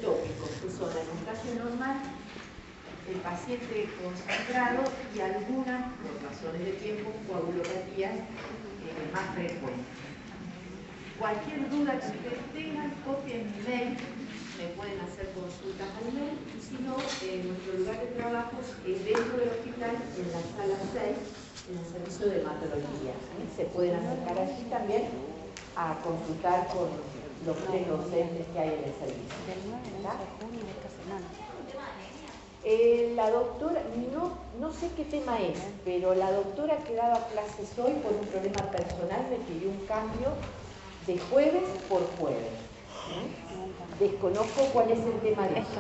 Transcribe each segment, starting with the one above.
tópicos, que son la hemostasia normal, el paciente concentrado y algunas, por razones de tiempo, coagulopatías más frecuentes. Cualquier duda que ustedes tengan, copien mi mail, me pueden hacer consultas al mail, y si no, nuestro lugar de trabajo es dentro del hospital, en la sala 6, en el servicio de hematología. Se pueden acercar allí también a consultar con los tres docentes que hay en el servicio. La doctora, no sé qué tema es, pero la doctora que daba clases hoy por un problema personal me pidió un cambio de jueves por jueves. Desconozco cuál es el tema de esto.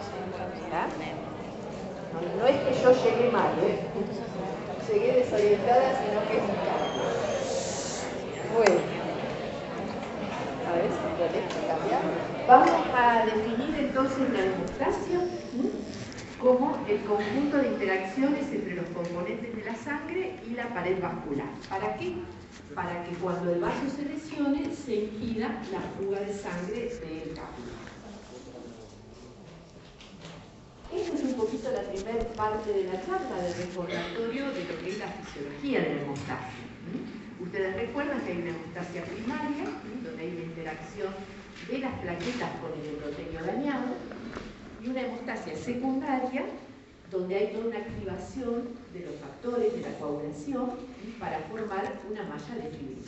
No es que yo llegué mal, llegué desorientada, sino que es un cambio. Bueno, a ver si podés cambiar. Vamos a definir entonces la hemostasia como el conjunto de interacciones entre los componentes de la sangre y la pared vascular. ¿Para qué? Para que cuando el vaso se lesione se impida la fuga de sangre del capilar. Esta es un poquito la primera parte de la charla del recordatorio de lo que es la fisiología de la hemostasia. Ustedes recuerdan que hay una hemostasia primaria, donde hay una interacción de las plaquetas con el endotelio dañado, y una hemostasia secundaria, donde hay toda una activación de los factores de la coagulación para formar una malla de fibrina.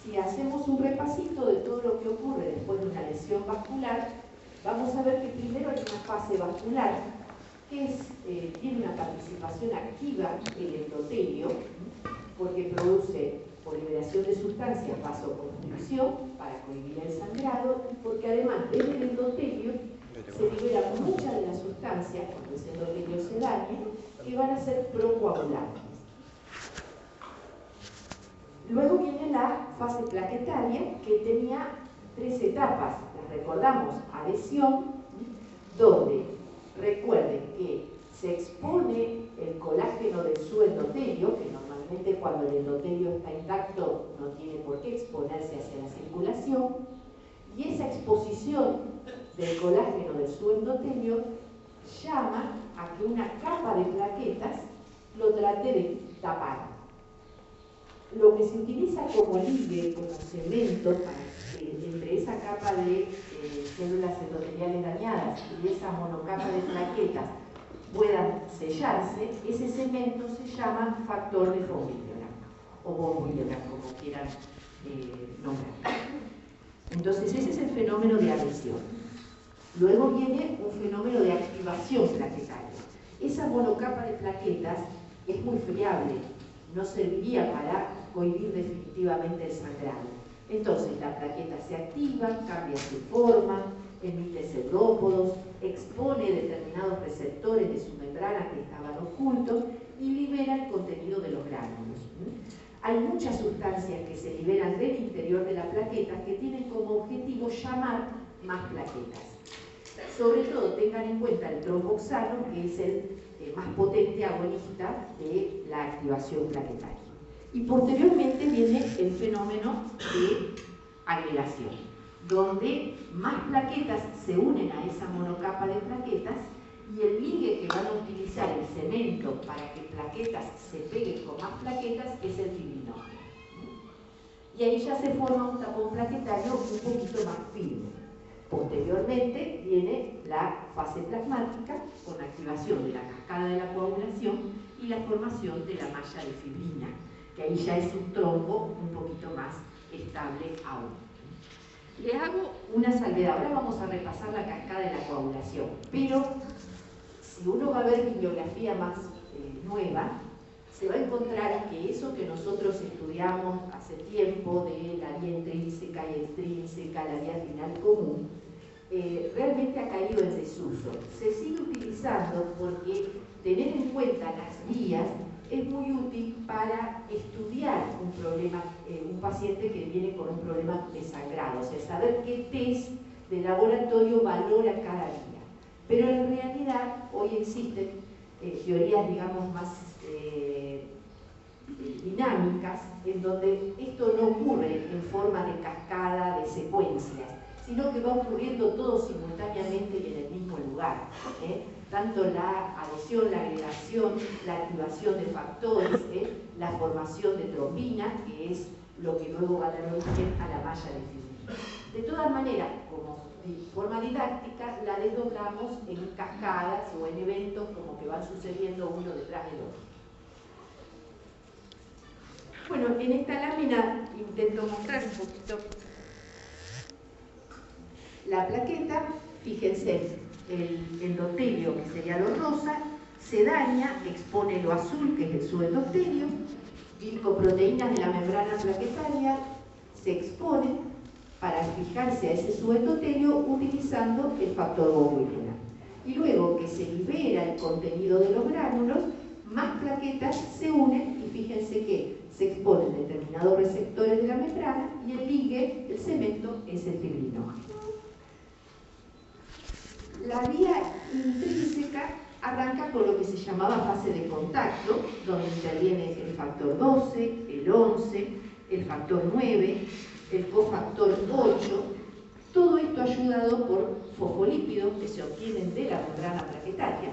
Si hacemos un repasito de todo lo que ocurre después de una lesión vascular, vamos a ver que primero hay una fase vascular que tiene una participación activa del endotelio, porque produce, por liberación de sustancias, vasoconstricción para cohibir el sangrado, y porque además desde el endotelio se liberan muchas de las sustancias, cuando ese endotelio se dañe, que van a ser procoagulantes. Luego viene la fase plaquetaria, que tenía 3 etapas. Las recordamos: adhesión, donde recuerden que se expone el colágeno del su endotelio, que normalmente cuando el endotelio está intacto no tiene por qué exponerse hacia la circulación, y esa exposición del colágeno del su endotelio llama a que una capa de plaquetas lo trate de tapar. Lo que se utiliza como ligue, como cemento, entre esa capa de células endoteliales dañadas y esa monocapa de plaquetas puedan sellarse, ese cemento se llama factor de von Willebrand, o von Willebrand, como quieran nombrar. Entonces ese es el fenómeno de adhesión. Luego viene un fenómeno de activación plaquetaria. Esa monocapa de plaquetas es muy friable, no serviría para cohibir definitivamente el sangrado. Entonces la plaqueta se activa, cambia su forma, emite cefalópodos, expone determinados receptores de su membrana que estaban ocultos y libera el contenido de los gránulos. Hay muchas sustancias que se liberan del interior de la plaqueta que tienen como objetivo llamar más plaquetas. Sobre todo tengan en cuenta el tromboxano, que es el más potente agonista de la activación plaquetaria. Y posteriormente viene el fenómeno de agregación, donde más plaquetas se unen a esa monocapa de plaquetas y el ligue que van a utilizar el cemento para que plaquetas se peguen con más plaquetas es el fibrinógeno. Y ahí ya se forma un tapón plaquetario un poquito más firme. Posteriormente viene la fase plasmática con activación de la cascada de la coagulación y la formación de la malla de fibrina, que ahí ya es un trombo un poquito más estable aún. Le hago una salvedad. Ahora vamos a repasar la cascada de la coagulación, pero si uno va a ver bibliografía más nueva, se va a encontrar que eso que nosotros estudiamos hace tiempo de la vía intrínseca y extrínseca, la vía renal común, realmente ha caído en desuso. Se sigue utilizando porque tener en cuenta las vías es muy útil para estudiar un problema, un paciente que viene con un problema de sangrado, o sea, saber qué test de laboratorio valora cada vía. Pero en realidad hoy existen teorías, digamos, más dinámicas, en donde esto no ocurre en forma de cascada, de secuencias, sino que va ocurriendo todo simultáneamente y en el mismo lugar. Tanto la adhesión, la agregación, la activación de factores, la formación de trombina, que es lo que luego va a dar origen a la malla de fibrina. De todas maneras, como forma didáctica, la desdoblamos en cascadas o en eventos como que van sucediendo uno detrás del otro. Bueno, en esta lámina intento mostrar un poquito la plaqueta. Fíjense, el endotelio, que sería lo rosa, se daña, expone lo azul, que es el subendotelio, glicoproteínas de la membrana plaquetaria se exponen para fijarse a ese subendotelio utilizando el factor Bowyer. Y luego que se libera el contenido de los gránulos, más plaquetas se unen y fíjense que se exponen determinados receptores de la membrana y el ligue, el cemento, es el fibrinógeno. La vía intrínseca arranca con lo que se llamaba fase de contacto, donde interviene el factor 12, el 11, el factor 9, el cofactor 8, todo esto ayudado por fosfolípidos que se obtienen de la membrana plaquetaria,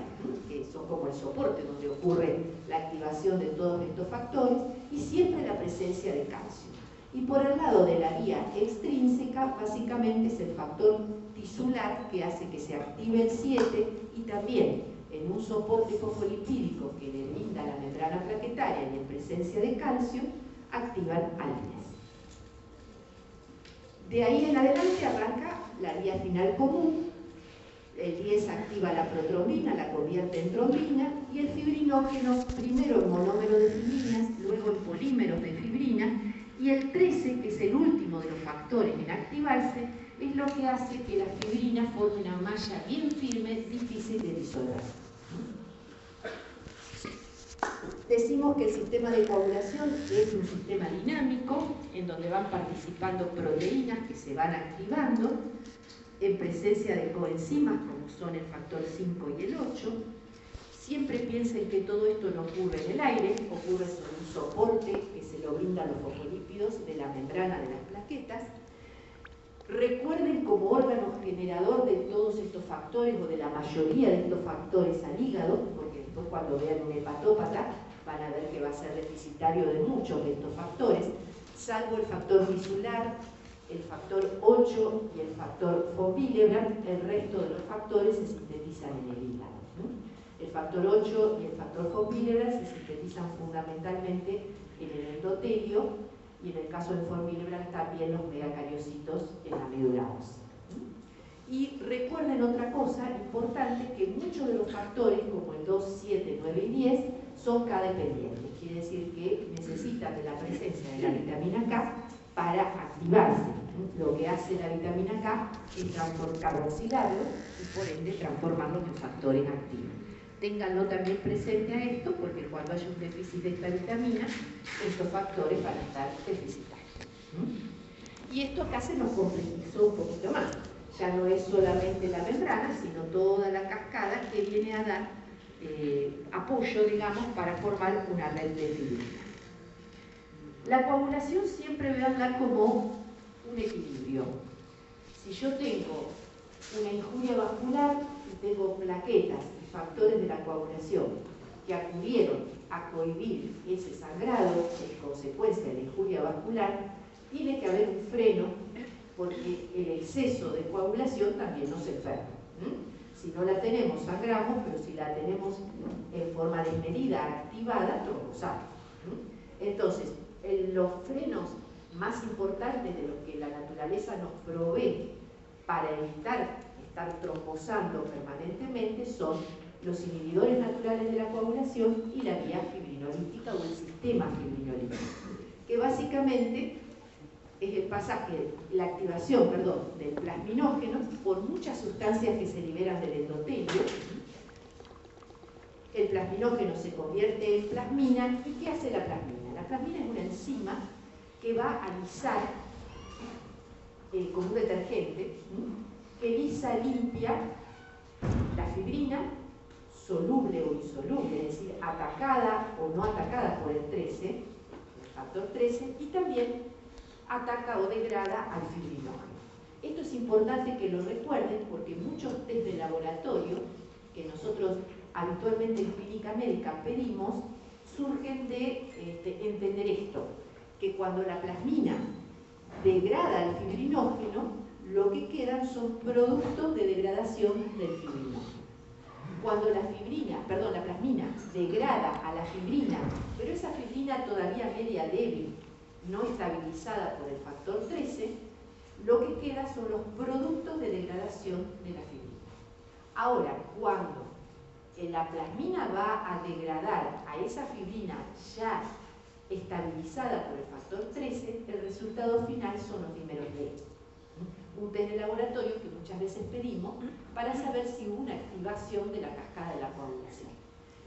que son como el soporte donde ocurre la activación de todos estos factores, y siempre la presencia de calcio. Y por el lado de la vía extrínseca, básicamente es el factor tisular que hace que se active el 7 y también en un soporte fosfolipídico que le brinda la membrana plaquetaria y en presencia de calcio, activan alines. De ahí en adelante arranca la vía final común. El 10 activa la protrombina, la convierte en trombina, y el fibrinógeno, primero en monómero de fibrinas, luego en polímeros de fibrina, y el 13, que es el último de los factores en activarse, es lo que hace que la fibrina forme una malla bien firme, difícil de disolver. Decimos que el sistema de coagulación es un sistema dinámico, en donde van participando proteínas que se van activando, en presencia de coenzimas como son el factor 5 y el 8. Siempre piensen que todo esto no ocurre en el aire, ocurre sobre un soporte que se lo brindan los fosfolípidos de la membrana de las plaquetas. Recuerden como órgano generador de todos estos factores o de la mayoría de estos factores al hígado, porque después cuando vean un hepatópata van a ver que va a ser deficitario de muchos de estos factores, salvo el factor tisular, el factor 8 y el factor von Willebrand, el resto de los factores se sintetizan en el hígado. El factor 8 y el factor von Willebrand se sintetizan fundamentalmente en el endotelio, y en el caso de von Willebrand también los megacariocitos en la médula ósea. Y recuerden otra cosa importante, que muchos de los factores, como el 2, 7, 9 y 10, son K dependientes. Quiere decir que necesitan de la presencia de la vitamina K para activarse. Lo que hace la vitamina K es carboxilarlo y por ende transformarlos en factores activos. Ténganlo también presente a esto, porque cuando haya un déficit de esta vitamina, estos factores van a estar deficitarios. Y esto acá se nos complejizó un poquito más. Ya no es solamente la membrana, sino toda la cascada que viene a dar apoyo, digamos, para formar una red de fibrina. La coagulación siempre va a andar como un equilibrio. Si yo tengo una injuria vascular y tengo plaquetas y factores de la coagulación que acudieron a cohibir ese sangrado en consecuencia de la injuria vascular, tiene que haber un freno, porque el exceso de coagulación también nos enferma. Si no la tenemos, sangramos, pero si la tenemos en forma desmedida, activada, trombosamos. Entonces, los frenos más importantes de los que la naturaleza nos provee para evitar estar trombosando permanentemente son los inhibidores naturales de la coagulación y la vía fibrinolítica o el sistema fibrinolítico, que básicamente es el pasaje, la activación, del plasminógeno por muchas sustancias que se liberan del endotelio. El plasminógeno se convierte en plasmina. ¿Y qué hace la plasmina? La plasmina es una enzima que va a lisar, como un detergente, que lisa, limpia la fibrina, soluble o insoluble, es decir, atacada o no atacada por el 13, el factor 13, y también ataca o degrada al fibrinógeno. Esto es importante que lo recuerden porque muchos test de laboratorio que nosotros habitualmente en clínica médica pedimos surgen de entender esto, que cuando la plasmina degrada el fibrinógeno, lo que quedan son productos de degradación del fibrinógeno. Cuando la plasmina degrada a la fibrina, pero esa fibrina todavía media débil, no estabilizada por el factor 13, lo que queda son los productos de degradación de la fibrina. Ahora, cuando la plasmina va a degradar a esa fibrina ya estabilizada por el factor 13, el resultado final son los dímeros D. Un test de laboratorio que muchas veces pedimos para saber si hubo una activación de la cascada de la coagulación.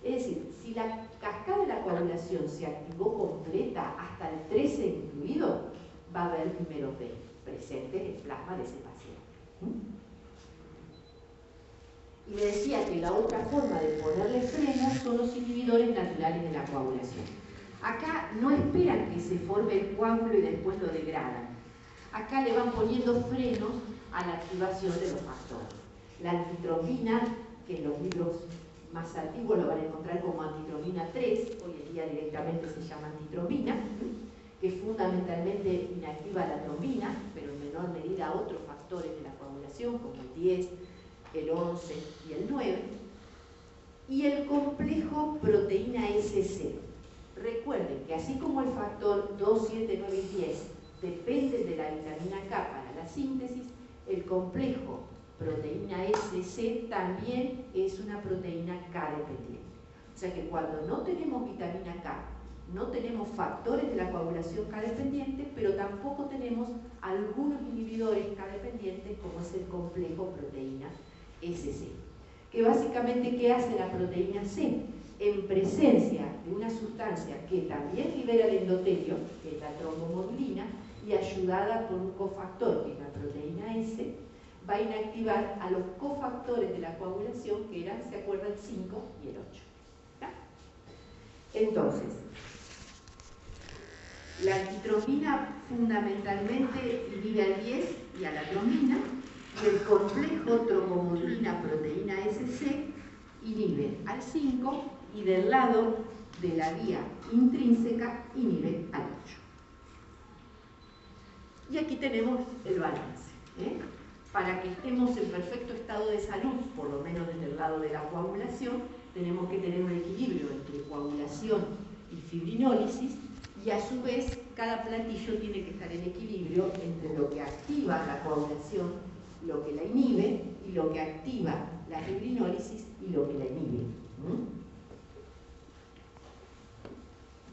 Es decir, si la cascada de la coagulación se activó completa hasta el 13 incluido, va a haber dímeros D presentes en el plasma de ese paciente. Y me decía que la otra forma de ponerle freno son los inhibidores naturales de la coagulación. Acá no esperan que se forme el coágulo y después lo degradan. Acá le van poniendo frenos a la activación de los factores. La antitrombina, que en los libros más antiguos lo van a encontrar como antitrombina 3, hoy en día directamente se llama antitrombina, que fundamentalmente inactiva la trombina, pero en menor medida otros factores de la coagulación, como el 10, el 11 y el 9, y el complejo proteína SC. Recuerden que así como el factor 2, 7, 9 y 10 dependen de la vitamina K para la síntesis, el complejo proteína SC también es una proteína K dependiente. O sea que cuando no tenemos vitamina K, no tenemos factores de la coagulación K dependiente, pero tampoco tenemos algunos inhibidores K dependientes como es el complejo proteína SC. Que básicamente, ¿qué hace la proteína C? En presencia de una sustancia que también libera el endotelio, que es la trombomodulina, y ayudada por un cofactor, que es la proteína S, va a inactivar a los cofactores de la coagulación, que eran, ¿se acuerdan?, el 5 y el 8. ¿Está? Entonces, la antitrombina fundamentalmente inhibe al 10 y a la trombina, y el complejo trombomodulina proteína SC inhibe al 5 y del lado de la vía intrínseca inhibe al 8. Y aquí tenemos el balance. Para que estemos en perfecto estado de salud, por lo menos desde el lado de la coagulación, tenemos que tener un equilibrio entre coagulación y fibrinólisis, y a su vez cada platillo tiene que estar en equilibrio entre lo que activa la coagulación, lo que la inhibe, y lo que activa la fibrinólisis y lo que la inhibe.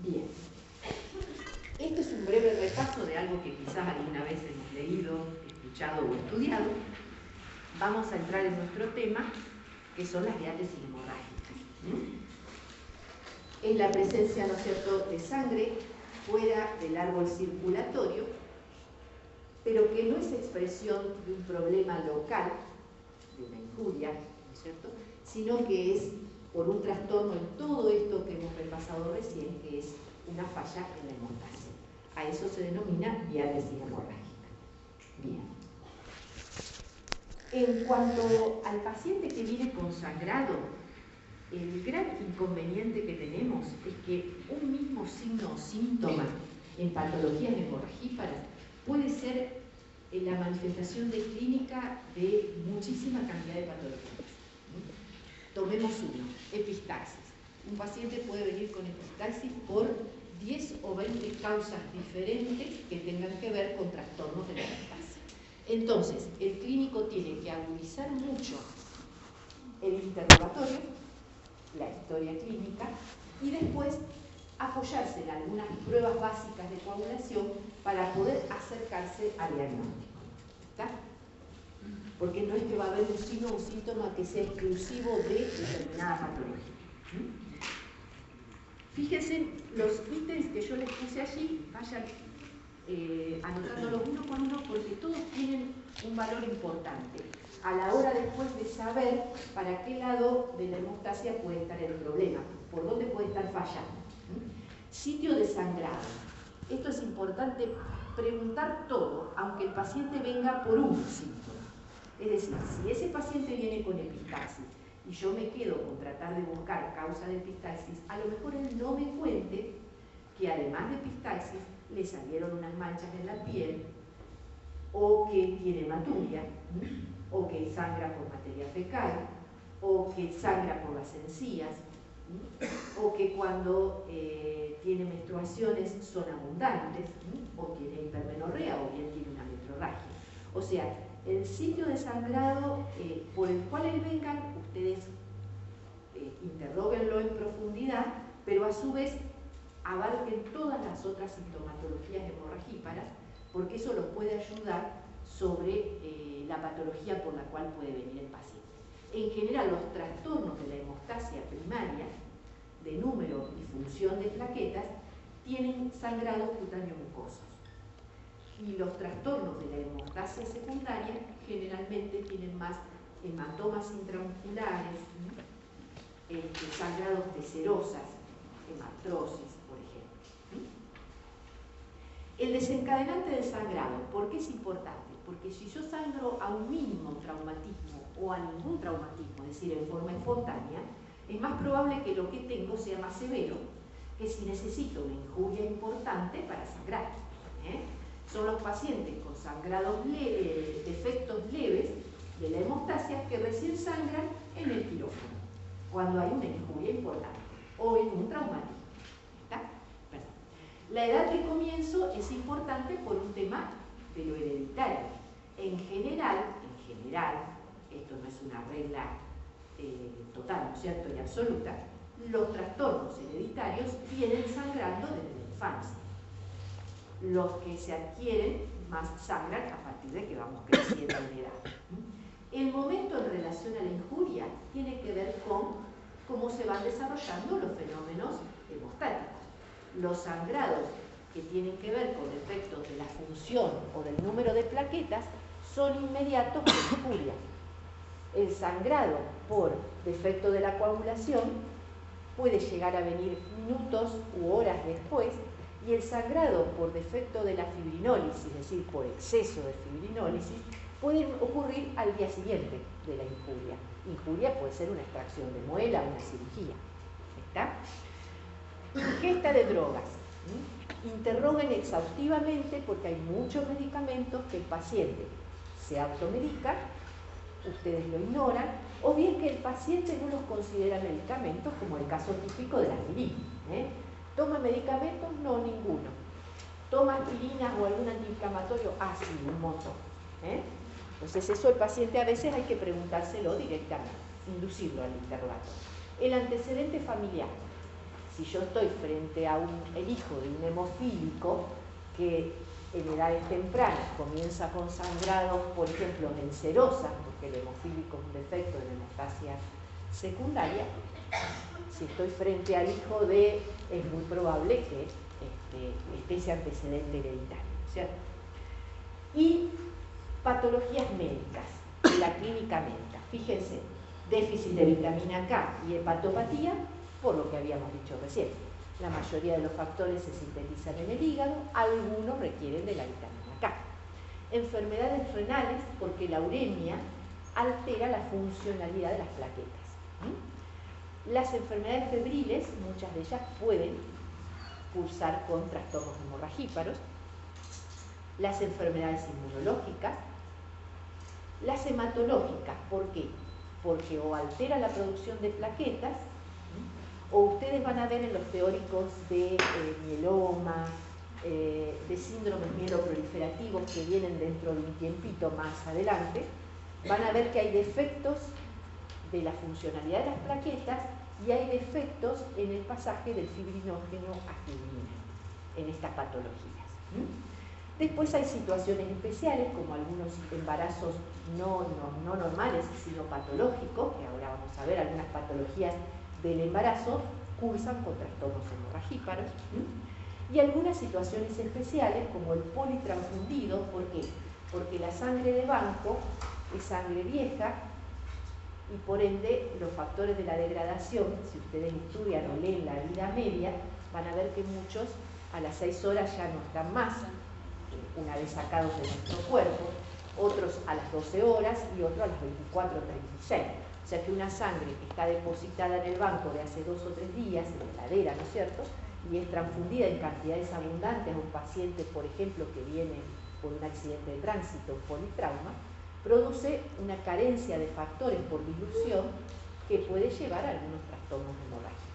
Bien. Este es un breve repaso de algo que quizás alguna vez hemos leído, escuchado o estudiado. Vamos a entrar en nuestro tema, que son las diátesis hemorrágicas. Es la presencia, ¿no es cierto?, de sangre fuera del árbol circulatorio, pero que no es expresión de un problema local, de una injuria, ¿no es cierto?, sino que es por un trastorno en todo esto que hemos repasado recién, que es una falla en la hemostasia. A eso se denomina diátesis hemorrágica. Bien. En cuanto al paciente que viene con sangrado, el gran inconveniente que tenemos es que un mismo signo o síntoma en patologías hemorragíparas puede ser la manifestación de clínica de muchísima cantidad de patologías. Tomemos uno, epistaxis. Un paciente puede venir con epistaxis por 10 o 20 causas diferentes que tengan que ver con trastornos de la hemostasia. Entonces, el clínico tiene que agudizar mucho el interrogatorio, la historia clínica, y después apoyarse en algunas pruebas básicas de coagulación para poder acercarse al diagnóstico. ¿Está? Porque no es que va a haber un signo o un síntoma que sea exclusivo de determinada patología. Fíjense los ítems que yo les puse allí, vayan anotándolos uno por uno porque todos tienen un valor importante a la hora después de saber para qué lado de la hemostasia puede estar el problema, por dónde puede estar fallando. Sitio de sangrado. Esto es importante preguntar todo, aunque el paciente venga por un síntoma. Es decir, si ese paciente viene con epistaxis y yo me quedo con tratar de buscar causa de epistaxis, a lo mejor él no me cuente que además de epistaxis le salieron unas manchas en la piel, o que tiene hematuria, o que sangra por materia fecal, o que sangra por las encías, o que cuando tiene menstruaciones son abundantes, o tiene hipermenorrea, o bien tiene una metrorragia. O sea, el sitio de sangrado por el cual él vengan, ustedes interróguenlo en profundidad, pero a su vez abarquen todas las otras sintomatologías hemorragíparas, porque eso los puede ayudar sobre la patología por la cual puede venir el paciente. En general, los trastornos de la hemostasia primaria, de número y función de plaquetas, tienen sangrados cutáneo mucosos. Y los trastornos de la hemostasia secundaria generalmente tienen más hematomas intramusculares, sangrados de serosas, hematrosis, por ejemplo. El desencadenante del sangrado, ¿por qué es importante? Porque si yo sangro a un mínimo traumatismo o a ningún traumatismo, es decir, en forma espontánea, es más probable que lo que tengo sea más severo que si necesito una injuria importante para sangrar. Son los pacientes con sangrados leves, defectos leves de la hemostasia que recién sangran en el quirófano, cuando hay una injuria importante o en un traumatismo. La edad de comienzo es importante por un tema de lo hereditario. En general, esto no es una regla total, ¿no es cierto?, y absoluta, los trastornos hereditarios vienen sangrando desde la infancia. Los que se adquieren más sangran a partir de que vamos creciendo en edad. El momento en relación a la injuria tiene que ver con cómo se van desarrollando los fenómenos hemostáticos. Los sangrados que tienen que ver con efectos de la función o del número de plaquetas son inmediatos por injuria. El sangrado por defecto de la coagulación puede llegar a venir minutos u horas después, y el sangrado por defecto de la fibrinólisis, es decir, por exceso de fibrinólisis, puede ocurrir al día siguiente de la injuria. Injuria puede ser una extracción de muela, una cirugía. ¿Está? Ingesta de drogas. Interroguen exhaustivamente, porque hay muchos medicamentos que el paciente se automedica, ustedes lo ignoran, o bien que el paciente no los considera medicamentos, como el caso típico de la aspirina. ¿Toma medicamentos? No, ninguno. ¿Toma aspirinas o algún antiinflamatorio? Ah, sí, un montón. Entonces eso el paciente a veces hay que preguntárselo directamente, inducirlo al interrogatorio. El antecedente familiar. Si yo estoy frente a el hijo de un hemofílico que en edades tempranas comienza con sangrados, por ejemplo, en serosas, porque el hemofílico es un defecto de la hemostasia secundaria, si estoy frente al hijo es muy probable que esté ese antecedente hereditario, ¿cierto? Y patologías médicas, la clínica médica. Fíjense, déficit de vitamina K y hepatopatía, por lo que habíamos dicho recién. La mayoría de los factores se sintetizan en el hígado, algunos requieren de la vitamina K. Enfermedades renales, porque la uremia altera la funcionalidad de las plaquetas. Las enfermedades febriles, muchas de ellas pueden cursar con trastornos hemorragíparos. Las enfermedades inmunológicas. Las hematológicas, ¿por qué? Porque o altera la producción de plaquetas, o ustedes van a ver en los teóricos de mieloma, de síndromes mieloproliferativos que vienen dentro de un tiempito más adelante, van a ver que hay defectos de la funcionalidad de las plaquetas y hay defectos en el pasaje del fibrinógeno a fibrina, en estas patologías. Después hay situaciones especiales, como algunos embarazos no normales, sino patológicos, que ahora vamos a ver, algunas patologías del embarazo cursan con trastornos hemorragíparos, y algunas situaciones especiales, como el politransfundido. ¿Por qué? Porque la sangre de banco es sangre vieja, y por ende los factores de la degradación, si ustedes estudian o leen la vida media, van a ver que muchos a las 6 horas ya no están más una vez sacados de nuestro cuerpo, otros a las 12 horas y otros a las 24 o 36. O sea que una sangre que está depositada en el banco de hace 2 o 3 días, en la heladera, ¿no es cierto?, y es transfundida en cantidades abundantes a un paciente, por ejemplo, que viene por un accidente de tránsito o politrauma, produce una carencia de factores por dilución que puede llevar a algunos trastornos hemorrágicos.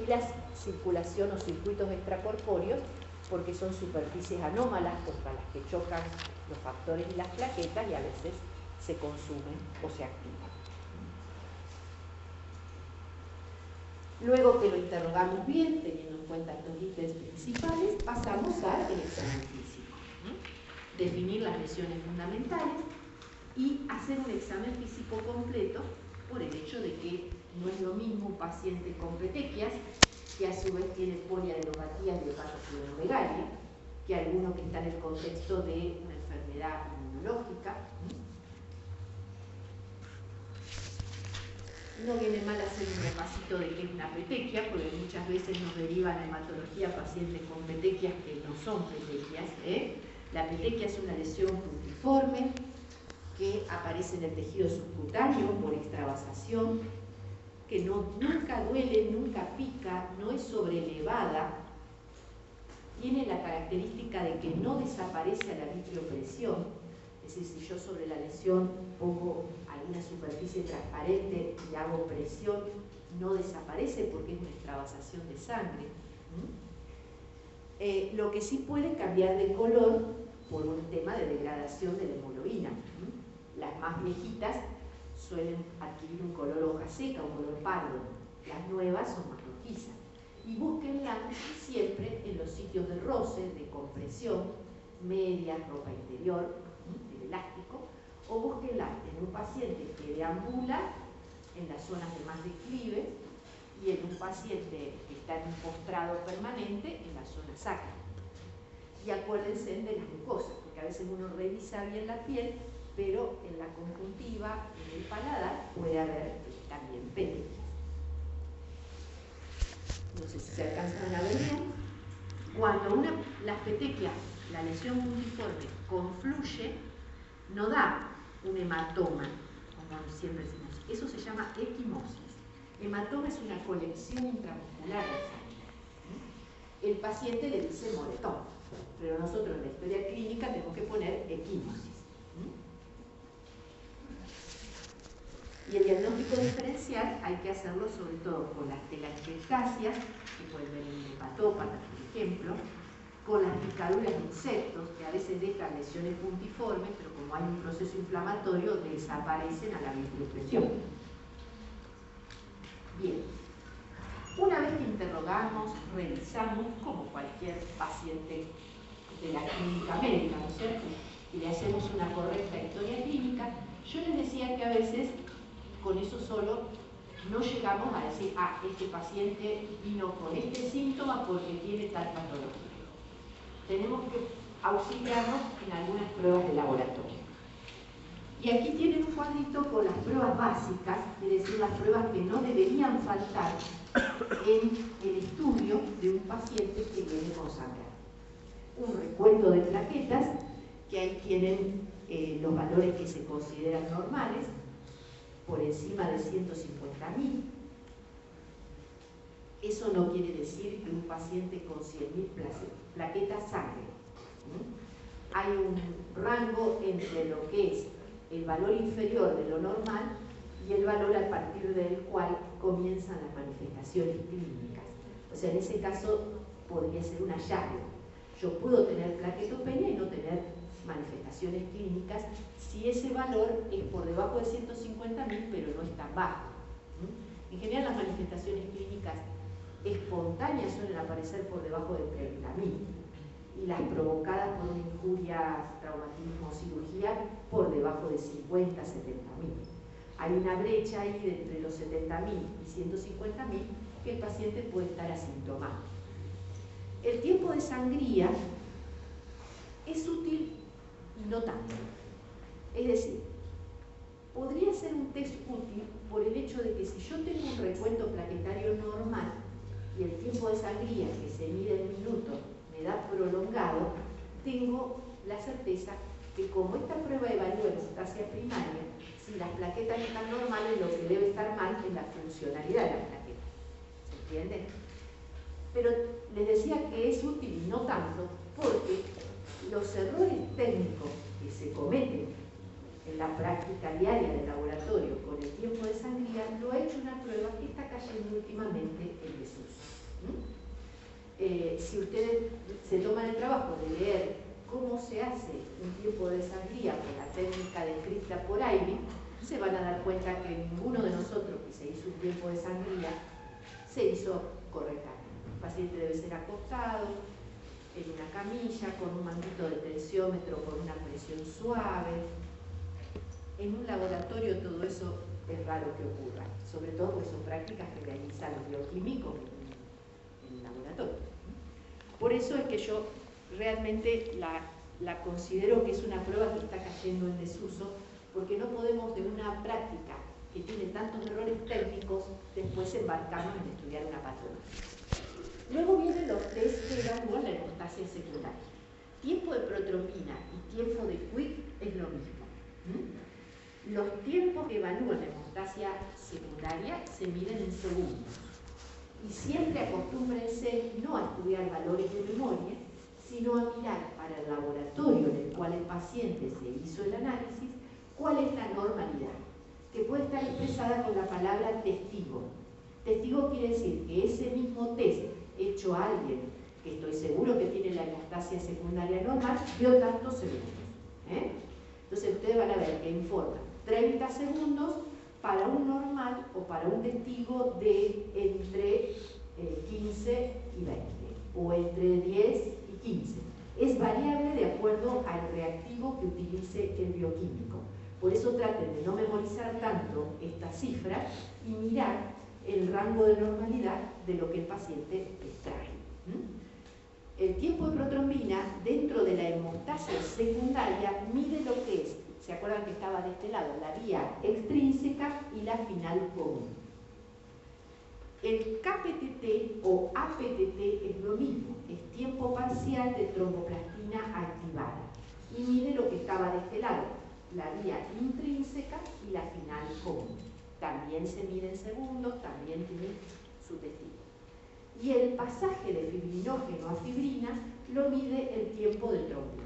Y la circulación o circuitos extracorpóreos, porque son superficies anómalas contra las que chocan los factores y las plaquetas y a veces se consumen o se activan. Luego que lo interrogamos bien, teniendo en cuenta estos ítems principales, pasamos al examen físico. Definir las lesiones fundamentales y hacer un examen físico completo por el hecho de que no es lo mismo un paciente con petequias que a su vez tiene poliadenopatías de hepatosplenomegalia, que alguno que está en el contexto de una enfermedad inmunológica. No viene mal hacer un repasito de qué es una petequia, porque muchas veces nos derivan a hematología pacientes con petequias que no son petequias. La petequia es una lesión puntiforme que aparece en el tejido subcutáneo por extravasación, que nunca duele, nunca pica, no es sobrelevada, tiene la característica de que no desaparece a la vitriopresión. Es decir, si yo sobre la lesión pongo alguna superficie transparente y hago presión, no desaparece porque es una extravasación de sangre. Lo que sí puede cambiar de color por un tema de degradación de la hemoglobina. Las más viejitas suelen adquirir un color hoja seca, un color pardo. Las nuevas son más rojizas. Y búsquenla siempre en los sitios de roce, de compresión, medias, ropa interior, el elástico, o búsquenla en un paciente que deambula en las zonas de más declive y en un paciente que está en un postrado permanente en la zona sacra. Y acuérdense de las mucosas, porque a veces uno revisa bien la piel, pero en la conjuntiva, en el paladar, puede haber también petequias. No sé si se alcanzan a ver bien. Cuando las petequias, la lesión puntiforme, confluye, no da un hematoma, como siempre decimos. Eso se llama equimosis. Hematoma es una colección intramuscular de sangre. El paciente le dice moretón, pero nosotros en la historia clínica tenemos que poner equimosis. Y el diagnóstico diferencial hay que hacerlo sobre todo con las telangiectasias, que pueden ver en hepatópatas, por ejemplo, con las picaduras de insectos, que a veces dejan lesiones puntiformes, pero como hay un proceso inflamatorio, desaparecen a la vitriopresión. Bien, una vez que interrogamos, revisamos, como cualquier paciente de la clínica médica, ¿no es cierto?, y le hacemos una correcta historia clínica, yo les decía que a veces con eso solo no llegamos a decir, este paciente vino con este síntoma porque tiene tal patología. Tenemos que auxiliarnos en algunas pruebas de laboratorio. Y aquí tienen un cuadrito con las pruebas básicas, es decir, las pruebas que no deberían faltar en el estudio de un paciente que viene con sangre. Un recuento de plaquetas, que ahí tienen los valores que se consideran normales, por encima de 150.000. Eso no quiere decir que un paciente con 100.000 plaquetas sangre. Hay un rango entre lo que es el valor inferior de lo normal y el valor a partir del cual comienzan las manifestaciones clínicas. O sea, en ese caso podría ser un hallazgo. Yo puedo tener plaquetopenia y no tener manifestaciones clínicas si ese valor es por debajo de 150.000, pero no es tan bajo. En general, las manifestaciones clínicas espontáneas suelen aparecer por debajo de 30.000 y las provocadas por una injuria, traumatismo o cirugía por debajo de 50.000, 70.000. Hay una brecha ahí entre los 70.000 y 150.000 que el paciente puede estar asintomático. El tiempo de sangría es útil y no tanto. Es decir, podría ser un test útil por el hecho de que si yo tengo un recuento plaquetario normal y el tiempo de sangría que se mide en minutos me da prolongado, tengo la certeza que como esta prueba evalúa hemostasia primaria, si las plaquetas están normales, lo que debe estar mal es la funcionalidad de las plaquetas. ¿Se entiende? Pero les decía que es útil y no tanto porque los errores técnicos que se cometen en la práctica diaria del laboratorio con el tiempo de sangría lo ha hecho una prueba que está cayendo últimamente en desuso. Si ustedes se toman el trabajo de leer cómo se hace un tiempo de sangría con la técnica descrita por Ivy, se van a dar cuenta que ninguno de nosotros que se hizo un tiempo de sangría se hizo correctamente. El paciente debe ser acostado en una camilla con un manguito de tensiómetro con una presión suave. En un laboratorio todo eso es raro que ocurra, sobre todo porque son prácticas que realizan los bioquímicos en el laboratorio. Por eso es que yo realmente la considero que es una prueba que está cayendo en desuso, porque no podemos de una práctica que tiene tantos errores técnicos después embarcarnos en estudiar una patología. Luego vienen los test que evalúan la hemostasia secundaria. Tiempo de protrombina y tiempo de Quick es lo mismo. Los tiempos que evalúan la hemostasia secundaria se miden en segundos. Y siempre acostúmbrense no a estudiar valores de memoria, sino a mirar para el laboratorio en el cual el paciente se hizo el análisis, cuál es la normalidad, que puede estar expresada con la palabra testigo. Testigo quiere decir que ese mismo test hecho a alguien que estoy seguro que tiene la hemostasia secundaria normal, dio tantos segundos. Entonces ustedes van a ver que informa 30 segundos para un normal o para un testigo de entre 15 y 20 o entre 10 y 15. Es variable de acuerdo al reactivo que utilice el bioquímico. Por eso traten de no memorizar tanto esta cifra y mirar el rango de normalidad de lo que el paciente extrae. El tiempo de protrombina dentro de la hemostasia secundaria mide lo que es, ¿se acuerdan que estaba de este lado? La vía extrínseca y la final común. El KPTT o APTT es lo mismo, es tiempo parcial de tromboplastina activada y mide lo que estaba de este lado, la vía intrínseca y la final común. También se mide en segundos, también tiene su testigo. Y el pasaje de fibrinógeno a fibrina lo mide el tiempo de trombina.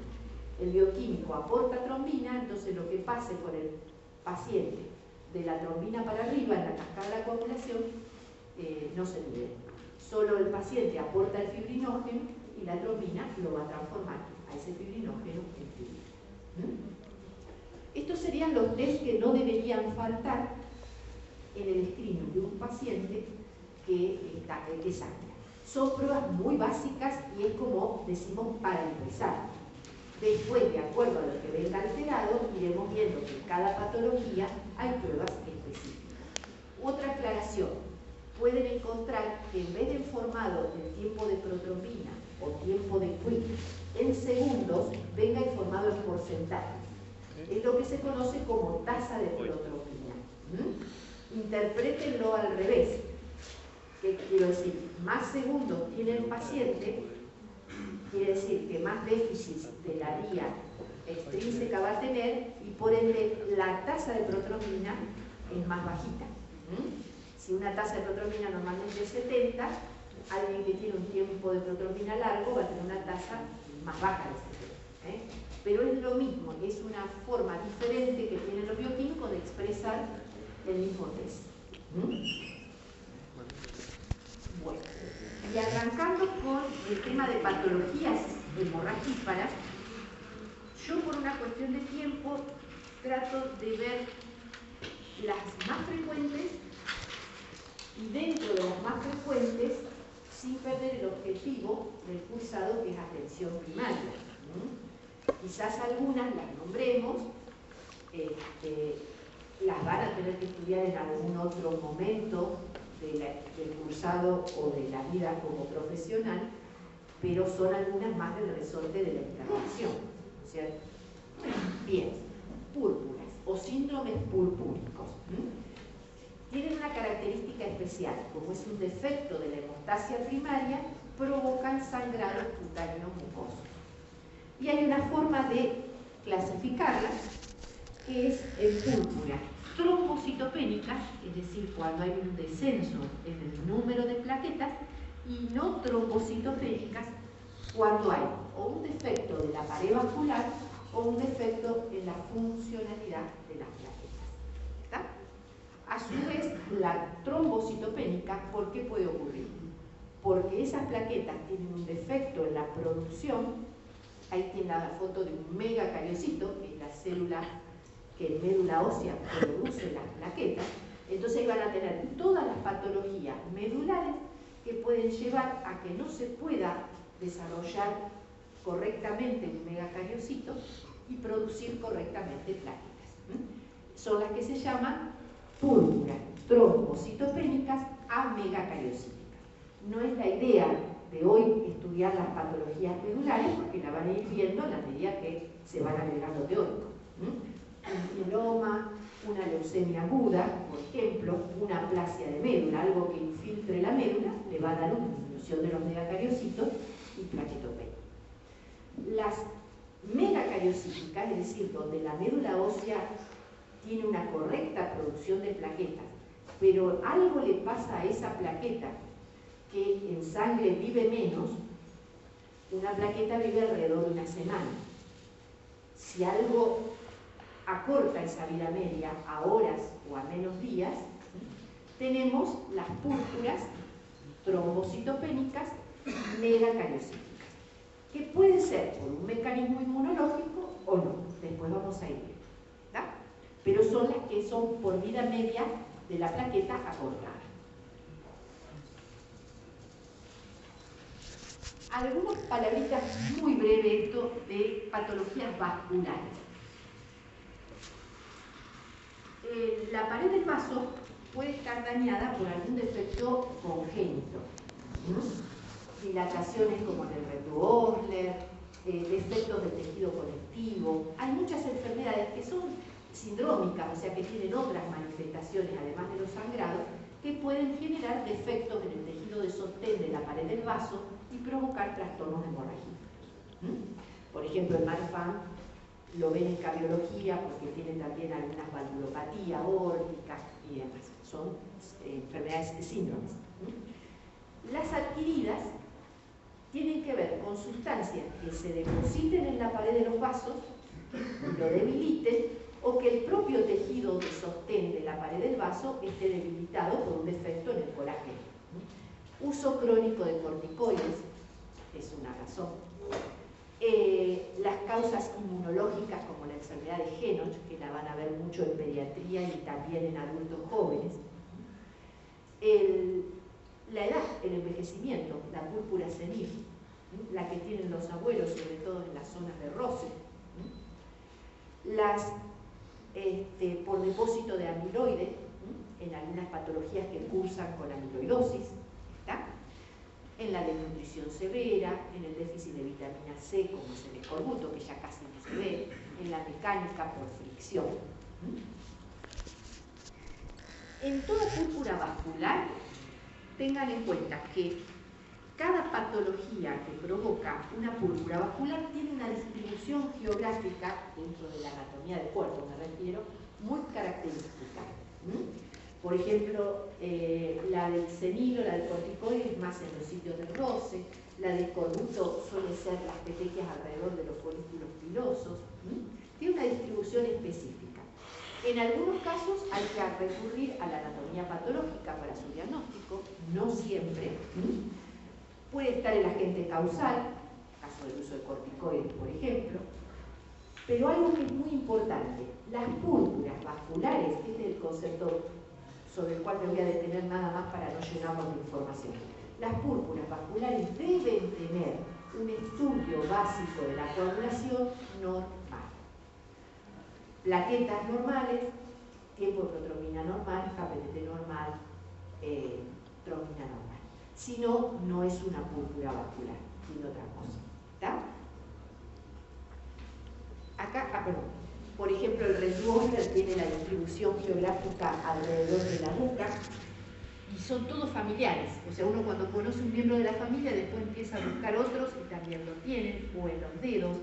El bioquímico aporta trombina, entonces lo que pase con el paciente de la trombina para arriba en la cascada de la coagulación no se mide. Solo el paciente aporta el fibrinógeno y la trombina lo va a transformar a ese fibrinógeno en fibrina. Estos serían los test que no deberían faltar en el screening de un paciente que sangra. Son pruebas muy básicas y es como decimos para empezar. Después, de acuerdo a lo que venga alterado, iremos viendo que en cada patología hay pruebas específicas. Otra aclaración, pueden encontrar que en vez de informado el tiempo de protrombina o tiempo de Quick en segundos, venga informado en porcentaje. Es lo que se conoce como tasa de protrombina. Interprétenlo al revés. ¿Qué quiero decir? Más segundos tiene el paciente, quiere decir que más déficit de la vía extrínseca va a tener y por ende la tasa de protrombina es más bajita. Si una tasa de protrombina normalmente es 70, alguien que tiene un tiempo de protrombina largo va a tener una tasa más baja de 70. Pero es lo mismo, es una forma diferente que tienen los bioquímicos de expresar el mismo test. Bueno, y arrancando con el tema de patologías hemorragíparas, yo por una cuestión de tiempo trato de ver las más frecuentes y dentro de las más frecuentes sin perder el objetivo del cursado que es atención primaria. Quizás algunas las nombremos, las van a tener que estudiar en algún otro momento del cursado o de la vida como profesional, pero son algunas más del resorte de la intervención, ¿cierto? Bien, púrpuras o síndromes purpúricos. Tienen una característica especial, como es un defecto de la hemostasia primaria, provocan sangrados cutáneos mucosos. Y hay una forma de clasificarlas, que es en púrpura trombocitopénicas, es decir, cuando hay un descenso en el número de plaquetas, y no trombocitopénicas, cuando hay o un defecto de la pared vascular o un defecto en la funcionalidad de las plaquetas. ¿Está? A su vez, la trombocitopénica, ¿por qué puede ocurrir? Porque esas plaquetas tienen un defecto en la producción. Ahí tiene la foto de un megacariocito, que es la célula que en médula ósea produce las plaquetas. Entonces ahí van a tener todas las patologías medulares que pueden llevar a que no se pueda desarrollar correctamente un megacariocito y producir correctamente plaquetas. Son las que se llaman púrpura trombocitopénicas a megacariocíticas. No es la idea de hoy estudiar las patologías medulares, porque la van a ir viendo a la medida que se van agregando teóricos. Un mieloma, una leucemia aguda, por ejemplo, una aplasia de médula, algo que infiltre la médula, le va a dar una disminución de los megacariocitos y plaquetopenia. Las megacariocíticas, es decir, donde la médula ósea tiene una correcta producción de plaquetas, pero algo le pasa a esa plaqueta que en sangre vive menos. Una plaqueta vive alrededor de una semana. Si algo acorta esa vida media a horas o a menos días, tenemos las púrpuras trombocitopénicas megacariocíticas, que puede ser por un mecanismo inmunológico o no, después vamos a ir viendo, ¿tá? Pero son las que son por vida media de la plaqueta acortada. Algunas palabritas muy breves esto de patologías vasculares. La pared del vaso puede estar dañada por algún defecto congénito, ¿no? Dilataciones como en el retroosler, defectos del tejido conectivo. Hay muchas enfermedades que son sindrómicas, o sea que tienen otras manifestaciones además de los sangrados, que pueden generar defectos en el tejido de sostén de la pared del vaso y provocar trastornos hemorrágicos. Por ejemplo, el Marfan lo ven en cardiología porque tienen también algunas valvulopatías aórticas y demás. Son enfermedades de síndromes. Las adquiridas tienen que ver con sustancias que se depositen en la pared de los vasos, lo debiliten, o que el propio tejido de sostén de la pared del vaso esté debilitado por un defecto en el colágeno. Uso crónico de corticoides es una razón. Las causas inmunológicas como la enfermedad de Henoch, que la van a ver mucho en pediatría y también en adultos jóvenes. La edad, el envejecimiento, la púrpura senil, la que tienen los abuelos, sobre todo en las zonas de roce. Las por depósito de amiloide, en algunas patologías que cursan con amiloidosis, ¿está? En la desnutrición severa, en el déficit de vitamina C, como es el escorbuto, que ya casi no se ve, en la mecánica por fricción. En toda púrpura vascular, tengan en cuenta que cada patología que provoca una púrpura vascular tiene una distribución geográfica dentro de la anatomía del cuerpo, me refiero, muy característica. Por ejemplo, la del senil o la del corticoide es más en los sitios de roce, la del escorbuto suele ser las petequias alrededor de los folículos pilosos. Tiene una distribución específica. En algunos casos hay que recurrir a la anatomía patológica para su diagnóstico, no siempre. Puede estar el agente causal, caso del uso de corticoides, por ejemplo, pero algo que es muy importante, las púrpuras vasculares, este es el concepto sobre el cual me voy a detener nada más para no llenarnos de información. Las púrpuras vasculares deben tener un estudio básico de la coagulación normal. Plaquetas normales, tiempo de protrombina normal, KPTT normal, trombina normal. Si no, no es una púrpura vascular, tiene otra cosa. ¿Está? Acá, perdón. Por ejemplo, el Retroosler tiene la distribución geográfica alrededor de la nuca y son todos familiares. O sea, uno cuando conoce un miembro de la familia después empieza a buscar otros y también lo tienen, o en los dedos.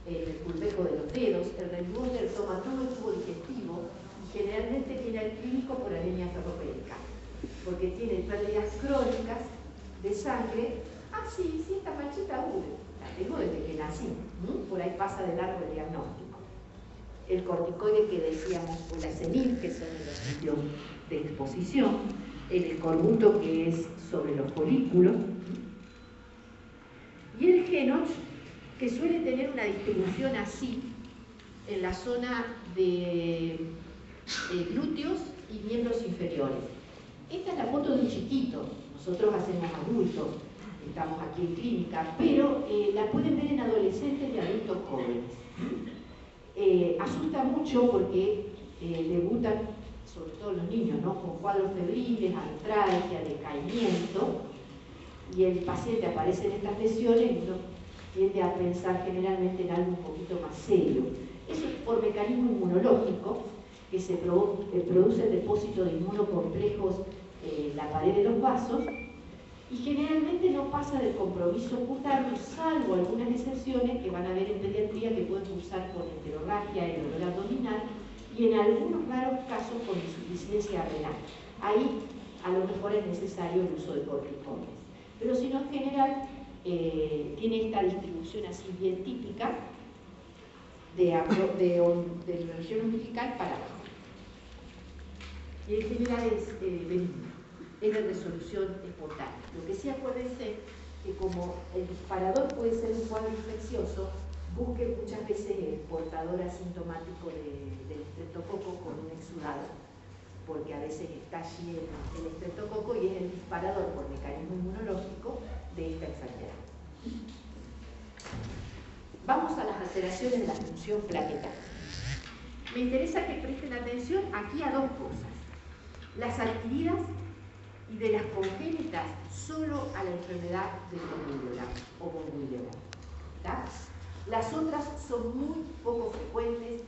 en el pulpejo de los dedos. El Renbunder toma todo el tubo digestivo y generalmente viene al clínico por anemia ferropénica, porque tiene pérdidas crónicas de sangre. Ah, sí, esta manchita la tengo desde que nací. Por ahí pasa de largo el diagnóstico. El corticoide que decíamos, o la senil, que son los sitios de exposición, el escorbuto, que es sobre los folículos, y el Genoch, que suele tener una distribución así en la zona de glúteos y miembros inferiores. Esta es la foto de un chiquito. Nosotros hacemos adultos, estamos aquí en clínica, pero la pueden ver en adolescentes y adultos jóvenes. Asusta mucho porque debutan, sobre todo los niños, ¿no?, con cuadros febriles, artralgia, decaimiento, y el paciente aparece en estas lesiones y uno tiende a pensar generalmente en algo un poquito más serio. Eso es por mecanismo inmunológico, que se produce el depósito de inmunocomplejos en la pared de los vasos, y generalmente no pasa del compromiso cutáneo, salvo algunas excepciones que van a ver en pediatría, que pueden cursar con enterorragia y dolor abdominal, y en algunos raros casos con insuficiencia renal. Ahí a lo mejor es necesario el uso de corticoides. Pero si no, en general tiene esta distribución así bien típica de la región umbilical para abajo. Y en general es benigna, es de resolución espontánea. Lo que sí, acuérdense que como el disparador puede ser un cuadro infeccioso, busquen muchas veces el portador asintomático del estreptococo con un exudado, porque a veces está lleno el estreptococo y es el disparador por mecanismo inmunológico de esta enfermedad. Vamos a las alteraciones de la función plaquetaria. Me interesa que presten atención aquí a dos cosas: las adquiridas y de las congénitas, solo a la enfermedad de von Willebrand o von Willebrand. Las otras son muy poco frecuentes.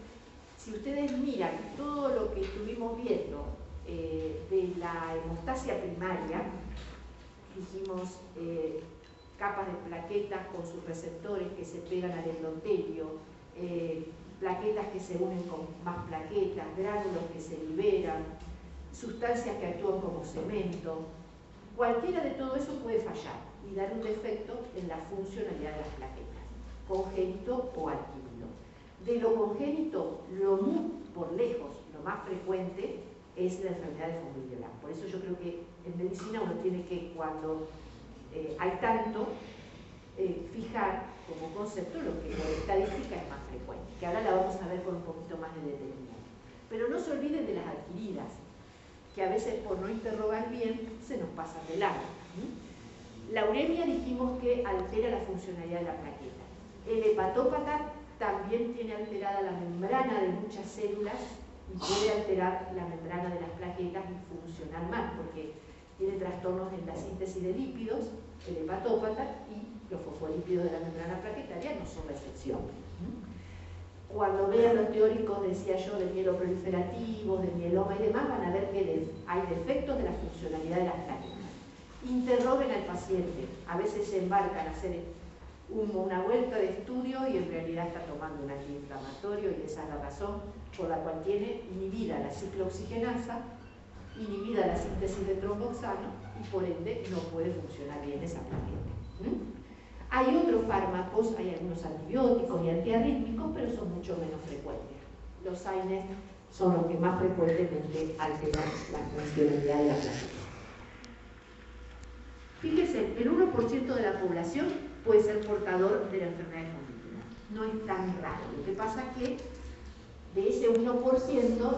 Si ustedes miran todo lo que estuvimos viendo de la hemostasia primaria, dijimos capas de plaquetas con sus receptores que se pegan al endotelio, plaquetas que se unen con más plaquetas, gránulos que se liberan, sustancias que actúan como cemento. Cualquiera de todo eso puede fallar y dar un defecto en la funcionalidad de las plaquetas, congénito o adquirido. De lo congénito, por lejos, lo más frecuente es la enfermedad de von Willebrand. Por eso yo creo que en medicina uno tiene que, cuando hay tanto, fijar como concepto lo que por estadística es más frecuente, que ahora la vamos a ver con un poquito más de detenimiento. Pero no se olviden de las adquiridas, que a veces por no interrogar bien se nos pasan de largo. La uremia dijimos que altera la funcionalidad de la plaqueta. El hepatópata también tiene alterada la membrana de muchas células y puede alterar la membrana de las plaquetas y funcionar mal, porque tiene trastornos en la síntesis de lípidos, el hepatópata, y los fosfolípidos de la membrana plaquetaria no son la excepción. Cuando vean los teóricos, decía yo, de mieloproliferativos, de mieloma y demás, van a ver que hay defectos de la funcionalidad de las plaquetas. Interroguen al paciente. A veces se embarcan a hacer una vuelta de estudio y en realidad está tomando un antiinflamatorio, y esa es la razón por la cual tiene inhibida la ciclooxigenasa, inhibida la síntesis de tromboxano, y por ende no puede funcionar bien esa plaqueta. Hay otros fármacos, hay algunos antibióticos y antiarrítmicos, pero son mucho menos frecuentes. Los AINES son los que más frecuentemente alteran la funcionalidad de la plaqueta. Fíjense, el 1% de la población puede ser portador de la enfermedad de von Willebrand. No es tan raro. Lo que pasa es que de ese 1%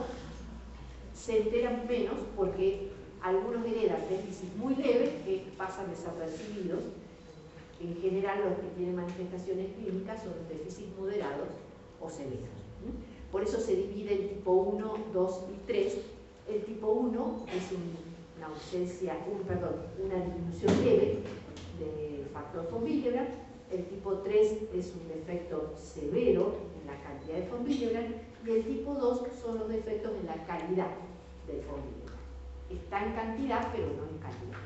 se enteran menos porque algunos heredan déficits muy leves que pasan desapercibidos. En general, los que tienen manifestaciones clínicas son déficits moderados o severos. Por eso se divide en tipo 1, 2 y 3. El tipo 1 es una disminución leve del factor von Willebrand. El tipo 3 es un defecto severo en la cantidad de von Willebrand. Y el tipo 2 son los defectos en la calidad del von Willebrand. Está en cantidad, pero no en calidad.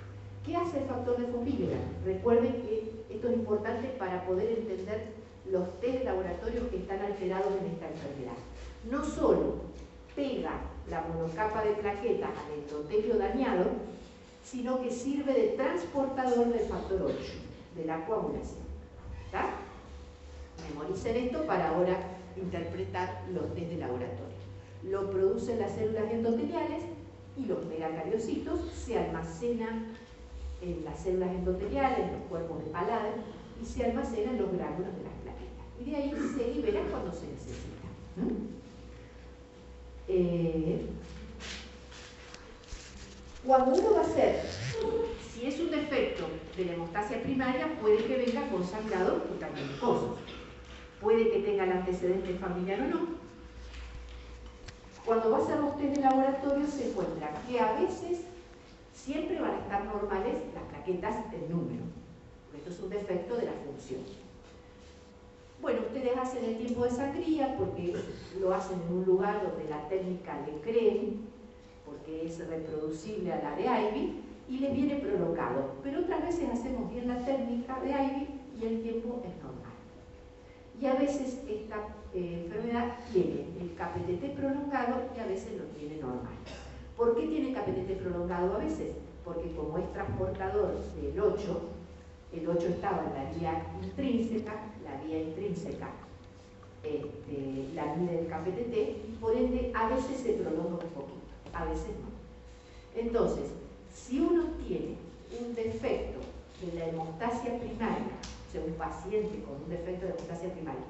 ¿Qué hace el factor de von Willebrand? Recuerden que esto es importante para poder entender los test de laboratorio que están alterados en esta enfermedad. No solo pega la monocapa de plaquetas al endotelio dañado, sino que sirve de transportador del factor 8, de la coagulación. ¿Está? Memoricen esto para ahora interpretar los test de laboratorio. Lo producen las células endoteliales y los megacariocitos se almacenan en las células endoteliales, en los cuerpos de Palader, y se almacenan los gránulos de las plaquetas. Y de ahí se liberan cuando se necesita. Cuando uno va a hacer, si es un defecto de la hemostasia primaria, puede que venga con sangrado cutáneo-mucoso. Puede que tenga el antecedente familiar o no. Cuando va a hacer los test de laboratorio se encuentra que a veces siempre van a estar normales las plaquetas del número. Esto es un defecto de la función. Bueno, ustedes hacen el tiempo de sangría porque lo hacen en un lugar donde la técnica le creen, porque es reproducible a la de Ivy, y les viene prolongado. Pero otras veces hacemos bien la técnica de Ivy y el tiempo es normal. Y a veces esta enfermedad tiene el KPTT prolongado y a veces lo tiene normal. ¿Por qué tiene KPTT prolongado a veces? Porque como es transportador del 8, el 8 estaba en la vía intrínseca, la mide el KPTT, y por ende a veces se prolonga un poquito, a veces no. Entonces, si uno tiene un defecto de la hemostasia primaria, o sea, un paciente con un defecto de hemostasia primaria,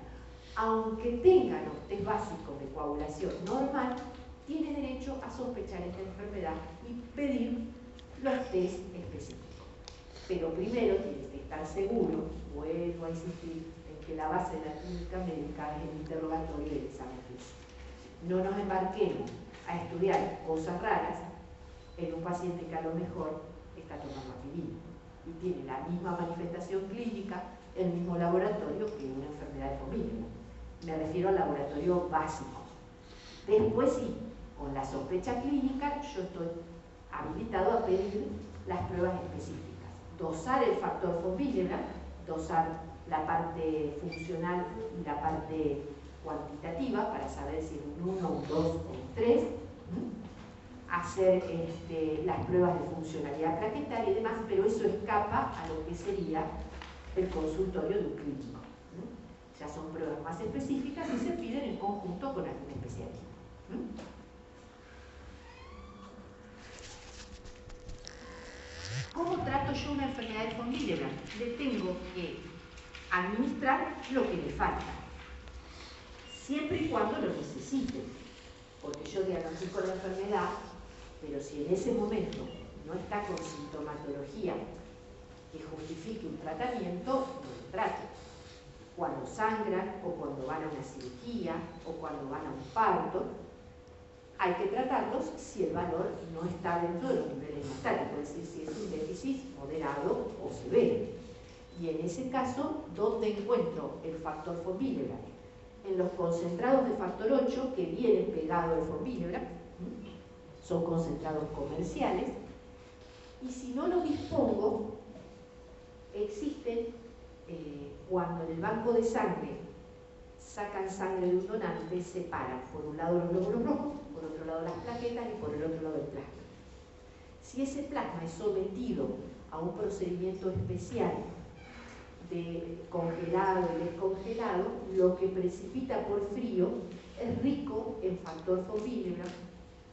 aunque tenga los test básicos de coagulación normal, tiene derecho a sospechar esta enfermedad y pedir los test específicos. Pero primero tiene que estar seguro, vuelvo a insistir, en que la base de la clínica médica es el interrogatorio y el examen físico. No nos embarquemos a estudiar cosas raras en un paciente que a lo mejor está tomando aspirina y tiene la misma manifestación clínica, el mismo laboratorio que una enfermedad de familia. Me refiero al laboratorio básico. Después sí, con la sospecha clínica yo estoy habilitado a pedir las pruebas específicas. Dosar el factor von Willebrand, dosar la parte funcional y la parte cuantitativa para saber si es un 1, un 2 o un 3. Hacer las pruebas de funcionalidad plaquetaria y demás, pero eso escapa a lo que sería el consultorio de un clínico. Ya son pruebas más específicas y se piden en conjunto con algún especialista. ¿Cómo trato yo una enfermedad de von Willebrand? Le tengo que administrar lo que le falta, siempre y cuando lo necesite, porque yo diagnostico la enfermedad, pero si en ese momento no está con sintomatología que justifique un tratamiento, no lo trato. Cuando sangran, o cuando van a una cirugía, o cuando van a un parto, hay que tratarlos si el valor no está dentro de los niveles hemostáticos, es decir, si es un déficit moderado o severo. Y en ese caso, ¿dónde encuentro el factor von Willebrand? En los concentrados de factor 8 que vienen pegados al von Willebrand, son concentrados comerciales, y si no los dispongo, existen, cuando en el banco de sangre sacan sangre de un donante, separan por un lado los glóbulos rojos, por otro lado las plaquetas y por el otro lado el plasma. Si ese plasma es sometido a un procedimiento especial de congelado y descongelado, lo que precipita por frío es rico en factor von Willebrand,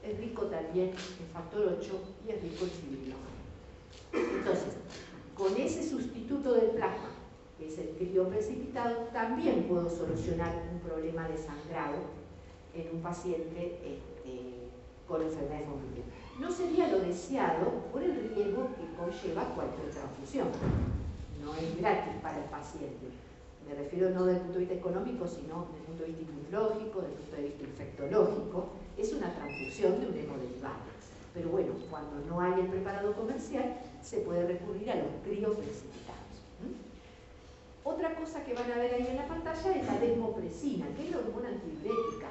es rico también en factor 8 y es rico en fibrinogen. Entonces, con ese sustituto del plasma, que es el crioprecipitado, también puedo solucionar un problema de sangrado en un paciente con enfermedad de von Willebrand. No sería lo deseado por el riesgo que conlleva cualquier transfusión. No es gratis para el paciente. Me refiero no desde el punto de vista económico, sino desde el punto de vista inmunológico, desde el punto de vista infectológico. Es una transfusión de un hemoderivado. Pero bueno, cuando no hay el preparado comercial, se puede recurrir a los crioprecipitados. Otra cosa que van a ver ahí en la pantalla es la desmopresina, que es la hormona antidiurética.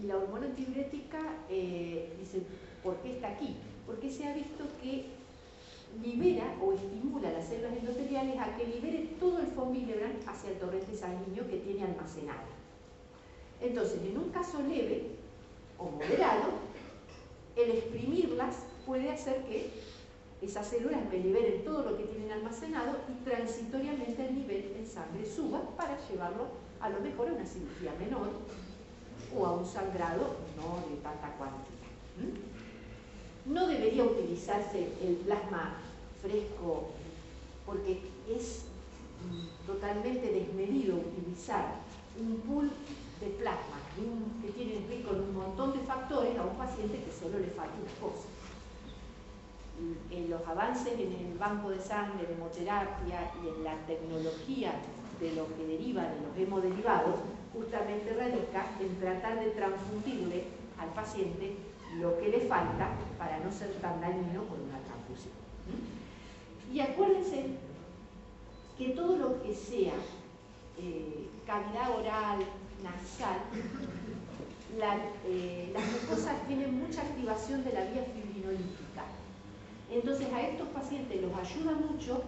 Y la hormona antidiurética, dice, ¿por qué está aquí? Porque se ha visto que libera o estimula las células endoteliales a que libere todo el von Willebrand hacia el torrente sanguíneo que tiene almacenado. Entonces, en un caso leve o moderado, el exprimirlas puede hacer que esas células me liberen todo lo que tienen almacenado y transitoriamente el nivel en sangre suba para llevarlo a lo mejor a una cirugía menor o a un sangrado no de tanta cuantía. No debería utilizarse el plasma fresco porque es totalmente desmedido utilizar un pool de plasma que tiene rico en un montón de factores a un paciente que solo le falta una cosa. En los avances en el banco de sangre, en hemoterapia y en la tecnología de lo que deriva de los hemoderivados, justamente radica en tratar de transfundirle al paciente lo que le falta para no ser tan dañino con una transfusión. Y acuérdense que todo lo que sea cavidad oral, nasal, las mucosas tienen mucha activación de la vía fibrinolítica. Entonces a estos pacientes los ayuda mucho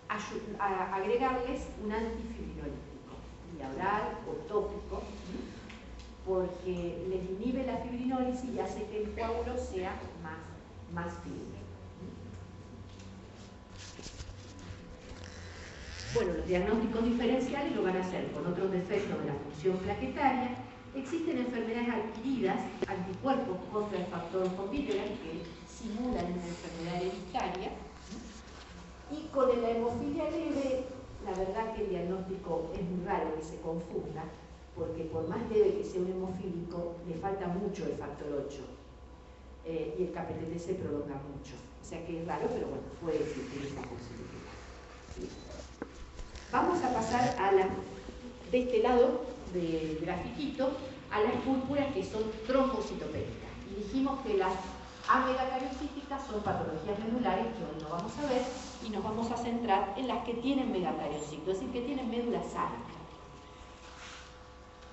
a agregarles un antifibrinolítico, vía oral o tópico, porque les inhibe la fibrinólisis y hace que el coágulo sea más firme. Bueno, los diagnósticos diferenciales lo van a hacer con otros defectos de la función plaquetaria. Existen enfermedades adquiridas, anticuerpos contra el factor von Willebrand que simulan una enfermedad hereditaria. Y con la hemofilia leve, la verdad que el diagnóstico es muy raro que se confunda, porque por más leve que sea un hemofílico, le falta mucho el factor 8. Y el KPTT se prolonga mucho. O sea que es raro, pero bueno, puede existir esa posibilidad. ¿Sí? Vamos a pasar de este lado del grafiquito a las púrpuras que son trombocitopénicas. Y dijimos que las amegatariocíticas son patologías medulares que hoy no vamos a ver y nos vamos a centrar en las que tienen megatariocito, es decir, que tienen médula sánica.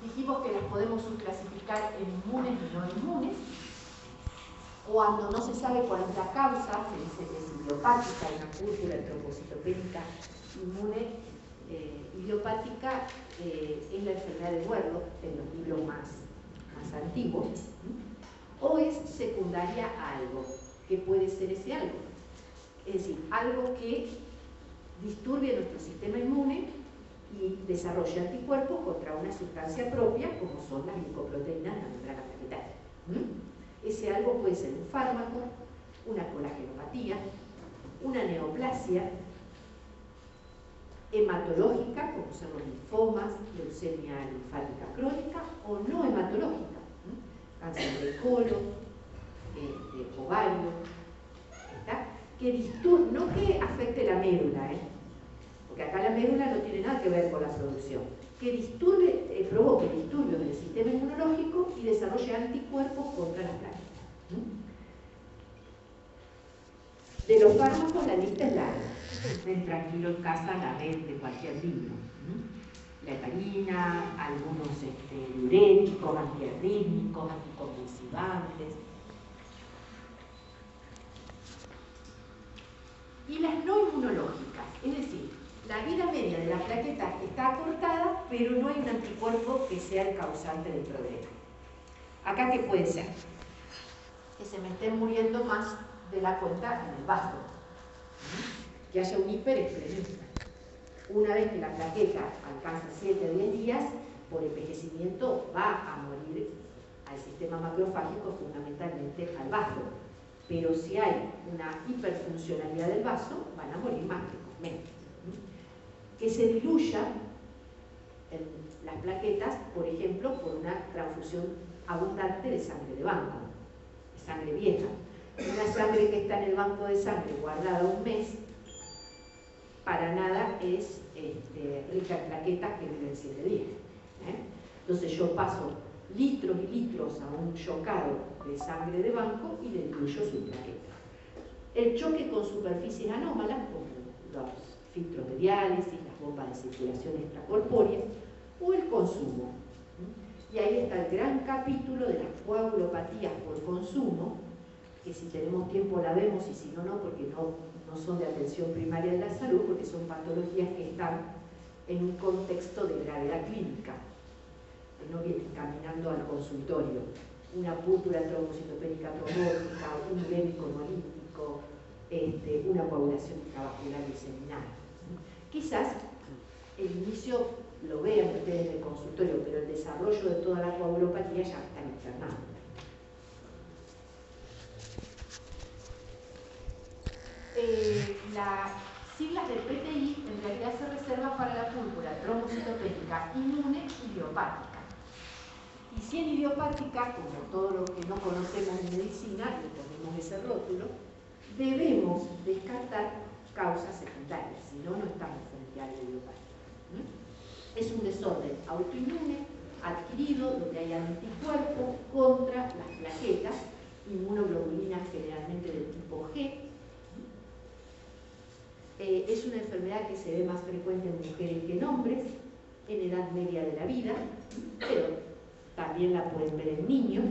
Dijimos que las podemos subclasificar en inmunes y no inmunes. Cuando no se sabe cuál es la causa, se dice que es idiopática, una púrpura trombocitopénica inmune. Idiopática es la enfermedad de Werloff en los libros más antiguos, o es secundaria a algo, que puede ser ese algo. Es decir, algo que disturbe nuestro sistema inmune y desarrolle anticuerpos contra una sustancia propia, como son las glicoproteínas de la membrana plaquetaria. Ese algo puede ser un fármaco, una colagenopatía, una neoplasia, hematológica, como son los linfomas, leucemia linfática crónica, o no hematológica, cáncer de colon, de ovario, que disturbe, no que afecte la médula, porque acá la médula no tiene nada que ver con la producción, que disturbe, provoque disturbios del sistema inmunológico y desarrolle anticuerpos contra las plagas. De los fármacos la lista es larga. Estén tranquilos en casa, la red de cualquier libro. La heparina, algunos diuréticos, antiarrítmicos, anticonvulsivantes. Y las no inmunológicas, es decir, la vida media de la plaqueta está acortada, pero no hay un anticuerpo que sea el causante del problema. ¿Acá qué puede ser? Que se me estén muriendo más de la cuenta en el vaso. Que haya un hiperesclerosis. Una vez que la plaqueta alcanza 7 a 10 días, por envejecimiento va a morir al sistema macrofágico, fundamentalmente al vaso. Pero si hay una hiperfuncionalidad del vaso, van a morir más precocemente. Que se diluya en las plaquetas, por ejemplo, por una transfusión abundante de sangre de banco, de sangre vieja. Una sangre que está en el banco de sangre guardada un mes, para nada es rica en plaquetas que viven 7 días. Entonces yo paso litros y litros a un chocado de sangre de banco y le diluyo su plaqueta. El choque con superficies anómalas, como los filtros de diálisis, las bombas de circulación extracorpórea, o el consumo. Y ahí está el gran capítulo de las coagulopatías por consumo, que si tenemos tiempo la vemos y si no, no, porque no son de atención primaria de la salud, porque son patologías que están en un contexto de gravedad clínica, que no vienen caminando al consultorio. Una púrpura trombocitopénica trombótica, un leve coronolítico, una coagulación intravascular diseminada. Quizás el inicio lo vean ustedes en el consultorio, pero el desarrollo de toda la coagulopatía ya está internado. Las siglas del PTI en realidad se reservan para la púrpura trombocitopénica inmune idiopática. Y si en idiopática, como todo lo que no conocemos en medicina, le ponemos ese rótulo, debemos descartar causas secundarias, si no, no estamos frente a la idiopática. Es un desorden autoinmune adquirido donde hay anticuerpos contra las plaquetas, inmunoglobulinas generalmente del tipo G. Es una enfermedad que se ve más frecuente en mujeres que en hombres, en edad media de la vida, pero también la pueden ver en niños.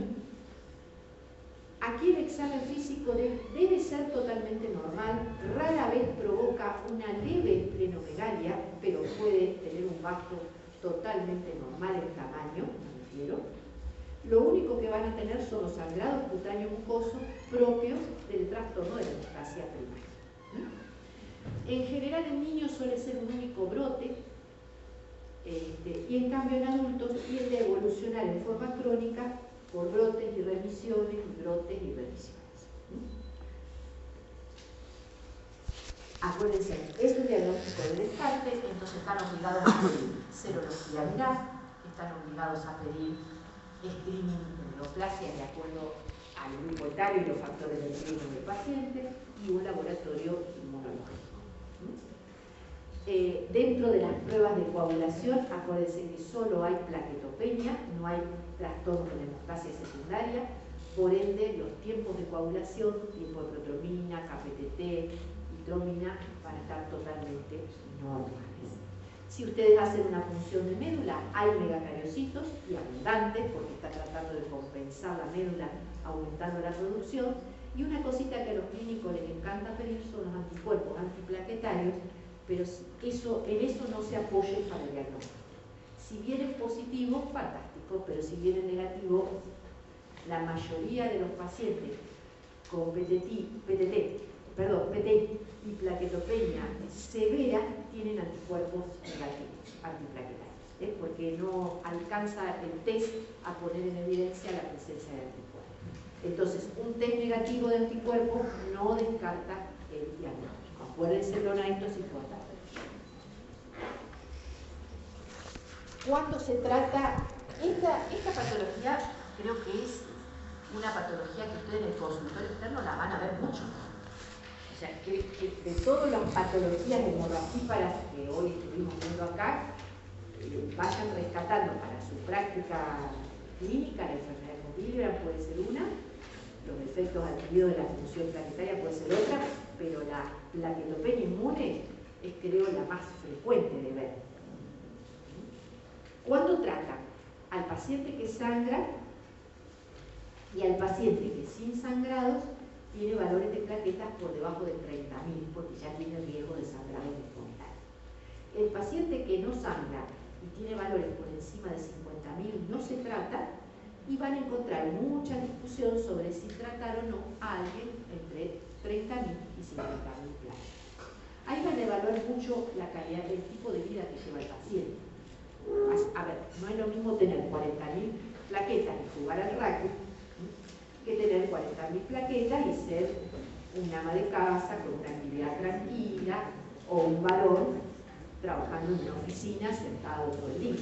Aquí el examen físico debe ser totalmente normal, rara vez provoca una leve esplenomegalia, pero puede tener un vasto totalmente normal en tamaño, me refiero. Lo único que van a tener son los sangrados cutáneos mucosos propios del trastorno de la hemorragia primaria. En general en niños suele ser un único brote, y en cambio en adultos tiende a evolucionar en forma crónica por brotes y remisiones, y brotes y remisiones. Acuérdense, es un diagnóstico de descarte, entonces están obligados a pedir serología viral, están obligados a pedir screening de neoplasia de acuerdo al grupo etario y los factores de riesgo del paciente y un laboratorio inmunológico. Dentro de las pruebas de coagulación, acuérdense que solo hay plaquetopenia, no hay trastorno de hemostasia secundaria, por ende los tiempos de coagulación, tiempo de protromina, KPTT y tromina van a estar totalmente normales. Si ustedes hacen una punción de médula, hay megacariocitos y abundantes porque está tratando de compensar la médula aumentando la producción. Y una cosita que a los clínicos les encanta pedir son los anticuerpos antiplaquetarios, pero en eso no se apoyen para el diagnóstico. Si viene positivo, fantástico, pero si viene negativo, la mayoría de los pacientes con PTI y plaquetopenia severa tienen anticuerpos negativos, antiplaquetarios, porque no alcanza el test a poner en evidencia la presencia de anticuerpos. Entonces, un test negativo de anticuerpos no descarta el diagnóstico. Acuérdense, esto es importante. Cuando se trata, esta patología creo que es una patología que ustedes en el consultorio externo la van a ver mucho. O sea, que de todas las patologías hemorragíparas que hoy estuvimos viendo acá, vayan rescatando para su práctica clínica, la enfermedad de Willebrand puede ser una, los efectos adquiridos de la función plaquetaria puede ser otra, pero la plaquetopenia inmune es, creo, la más frecuente de ver. ¿Cuándo tratan? Al paciente que sangra y al paciente que sin sangrados tiene valores de plaquetas por debajo de 30.000, porque ya tiene riesgo de sangrado espontáneo. El paciente que no sangra y tiene valores por encima de 50.000 no se trata, y van a encontrar mucha discusión sobre si tratar o no a alguien entre 30.000 y 50.000 plaquetas. Ahí van a evaluar mucho la calidad del tipo de vida que lleva el paciente. A ver, no es lo mismo tener 40.000 plaquetas y jugar al rugby que tener 40.000 plaquetas y ser un ama de casa con una actividad tranquila o un varón trabajando en una oficina sentado todo el día,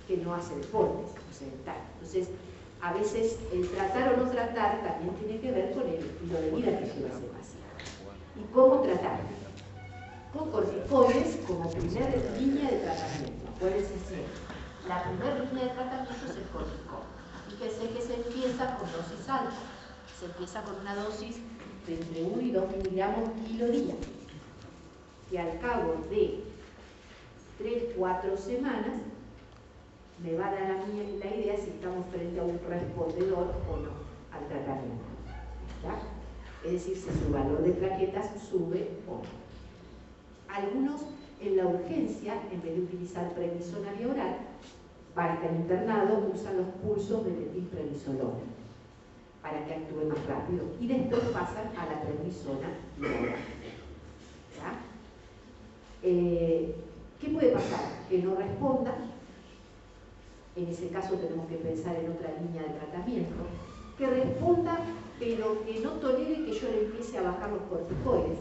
que no hace deportes, sedentario. Entonces, a veces el tratar o no tratar también tiene que ver con el estilo de vida que lleva ese paciente. ¿Y cómo tratar? Con corticoides como primera línea de tratamiento. Acuérdense siempre, la primera línea de tratamiento es el corticoide. Fíjense que se empieza con dosis alta. Se empieza con una dosis de entre 1 y 2 miligramos kilo día, que al cabo de 3-4 semanas me va a dar a mí la idea si estamos frente a un respondedor o no al tratamiento. ¿ya? Es decir, si su valor de plaquetas sube o no. Algunos en la urgencia, en vez de utilizar prednisona vía oral, para el internado usan los pulsos de metilprednisolona para que actúe más rápido y después pasan a la prednisona vía oral. ¿Ya? ¿Qué puede pasar? Que no responda. En ese caso tenemos que pensar en otra línea de tratamiento. Que responda, pero que no tolere que yo le empiece a bajar los corticoides.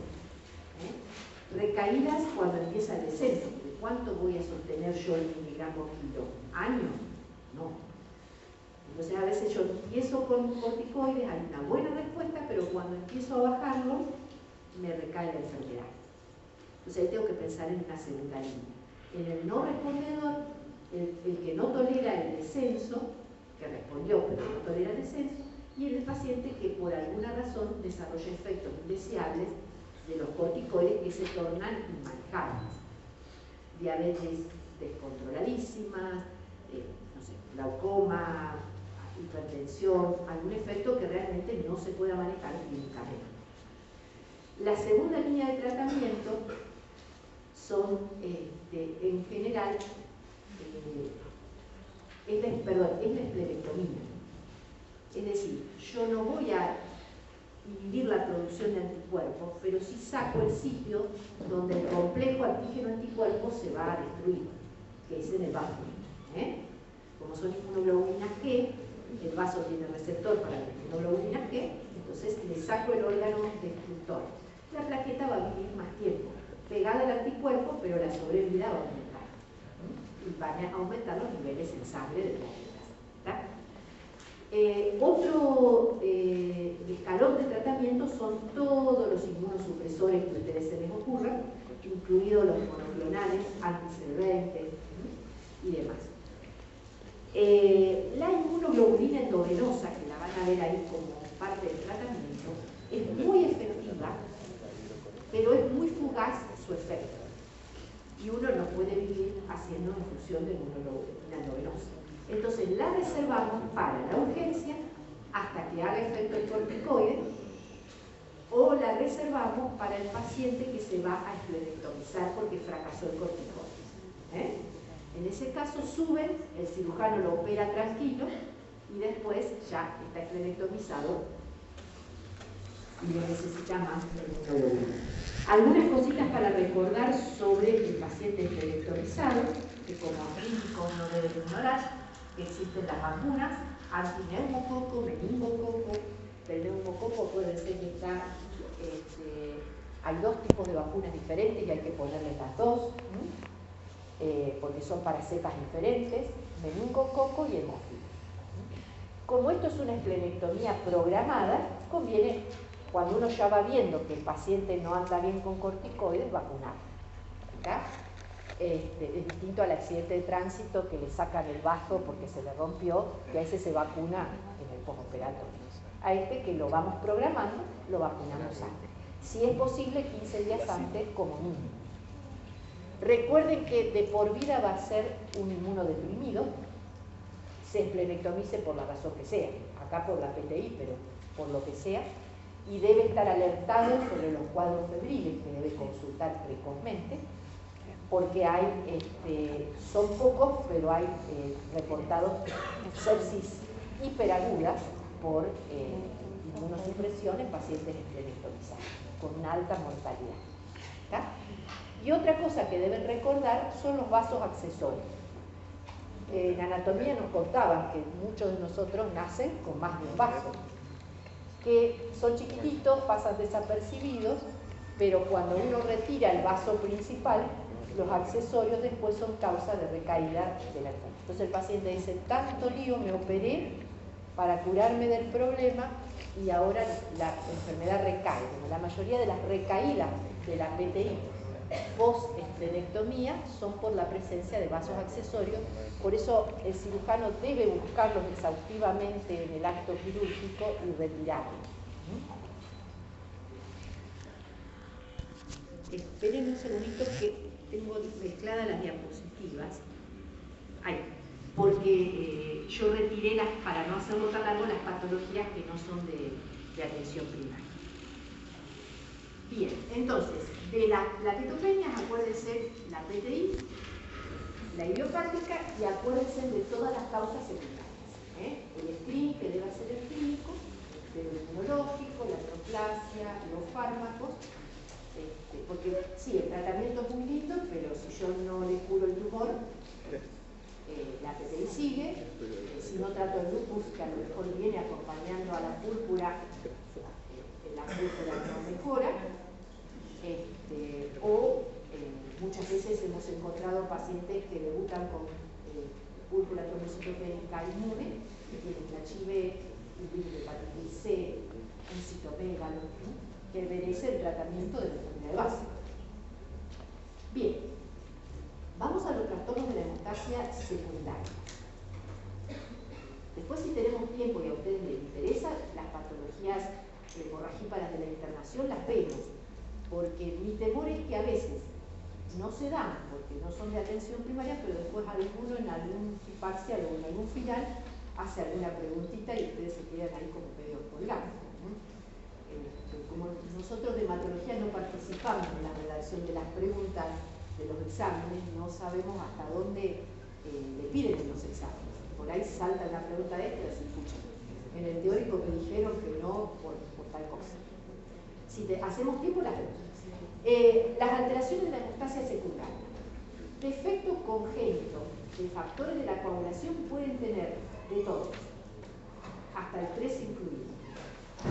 Recaídas cuando empieza el descenso. ¿Cuánto voy a sostener yo el miligramo kilo? ¿Años? No. Entonces a veces yo empiezo con corticoides, hay una buena respuesta, pero cuando empiezo a bajarlo, me recae la enfermedad. Entonces ahí tengo que pensar en una segunda línea. En el no respondedor, el que no tolera el descenso, que respondió pero no tolera el descenso, y en el paciente que por alguna razón desarrolla efectos indeseables de los corticoides que se tornan inmanejables. Diabetes descontroladísima, no sé, glaucoma, hipertensión, algún efecto que realmente no se pueda manejar clínicamente. La segunda línea de tratamiento son, en general, es la esplenectomía. Es decir, yo no voy a inhibir la producción de anticuerpos, pero sí saco el sitio donde el complejo antígeno-anticuerpo se va a destruir, que es en el vaso. Como son inmunoglobulinas G, el vaso tiene receptor para las inmunoglobulinas G, entonces le saco el órgano destructor. La plaqueta va a vivir más tiempo, pegada al anticuerpo, pero la sobrevida va a aumentar. Y van a aumentar los niveles en sangre de plaquetas. ¿Tá? Otro escalón de tratamiento son todos los inmunosupresores que a ustedes se les ocurran, incluidos los monoclonales, anti-CD20 y demás. La inmunoglobulina endovenosa, que la van a ver ahí como parte del tratamiento, es muy efectiva, pero es muy fugaz su efecto. Y uno no puede vivir haciendo infusión de inmunoglobulina endovenosa. Entonces la reservamos para la urgencia hasta que haga efecto el corticoide, o la reservamos para el paciente que se va a esplenectomizar porque fracasó el corticoide. En ese caso suben, el cirujano lo opera tranquilo y después ya está esplenectomizado y no necesita más inmunoglobulina. Algunas cositas para recordar sobre el paciente esplenectomizado, que como clínicos no deben ignorar, que existen las vacunas antineumococo, meningococo. El neumococo puede ser que hay dos tipos de vacunas diferentes y hay que ponerles las dos, porque son para cepas diferentes, meningococo y hemofilia. Como esto es una esplenectomía programada, conviene, cuando uno ya va viendo que el paciente no anda bien con corticoides, vacunar. Es distinto al accidente de tránsito que le sacan el vaso porque se le rompió, que a ese se vacuna en el postoperatorio. A este que lo vamos programando, lo vacunamos antes. Si es posible, 15 días antes como mínimo. Recuerden que de por vida va a ser un inmunodeprimido, se esplenectomice por la razón que sea, acá por la PTI, pero por lo que sea, y debe estar alertado sobre los cuadros febriles que debe consultar precozmente, porque hay, son pocos, pero hay reportados sepsis hiperagudas por inmunosupresión en pacientes esplenectomizados, con una alta mortalidad. ¿Está? Y otra cosa que deben recordar son los vasos accesorios. En anatomía nos contaban que muchos de nosotros nacen con más de un vaso, que son chiquititos, pasan desapercibidos, pero cuando uno retira el vaso principal, los accesorios después son causa de recaída de la enfermedad. Entonces el paciente dice, tanto lío me operé para curarme del problema y ahora la enfermedad recae. Bueno, la mayoría de las recaídas de la PTI post-esplenectomía son por la presencia de vasos accesorios, por eso el cirujano debe buscarlos exhaustivamente en el acto quirúrgico y retirarlos. Esperen un segundito que tengo mezcladas las diapositivas. Ahí, porque yo retiré, para no hacerlo tan largo, las patologías que no son de de atención primaria. Bien, entonces, de la plaquetopenia, acuérdense la PTI, la idiopática, y acuérdense de todas las causas secundarias. El screening, que debe hacer el clínico, el inmunológico, la neoplasia, los fármacos, porque sí, el tratamiento es muy lindo, pero si yo no le curo el tumor, la PTI sigue. Si no trato el lupus, que a lo mejor viene acompañando a la púrpura, la púrpura no mejora. Muchas veces hemos encontrado pacientes que debutan con púrpura trombocitopénica inmune, que tienen HIV, un virus de hepatitis C, un citomegalo, que merece el tratamiento de la enfermedad básica. Bien, vamos a los trastornos de la hemostasia secundaria. Después, si tenemos tiempo y a ustedes les interesa, las patologías hemorragíparas de la internación las vemos, porque mi temor es que a veces no se dan, porque no son de atención primaria, pero después alguno en algún parcial o en algún final hace alguna preguntita y ustedes se quedan ahí como medio colgando. Como nosotros de hematología no participamos en la redacción de las preguntas de los exámenes, no sabemos hasta dónde le piden en los exámenes. Por ahí salta una pregunta de esta y se escucha. En el teórico me dijeron que no por tal cosa. Si hacemos tiempo, las vemos. Las alteraciones de la hemostasia secundaria. Defectos congénitos de factores de la coagulación pueden tener de todos, hasta el 3 incluido.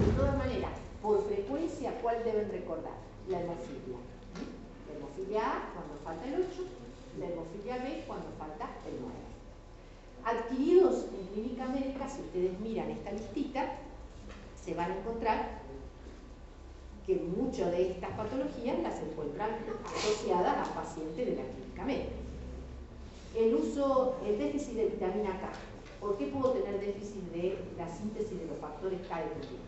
De todas maneras, por frecuencia, ¿cuál deben recordar? La hemofilia. La hemofilia A cuando falta el 8, la hemofilia B cuando falta el 9. Adquiridos en clínica médica, si ustedes miran esta listita, se van a encontrar que muchas de estas patologías las encuentran asociadas a pacientes de la clínica médica. El déficit de vitamina K. ¿Por qué puedo tener déficit de la síntesis de los factores K de proteína?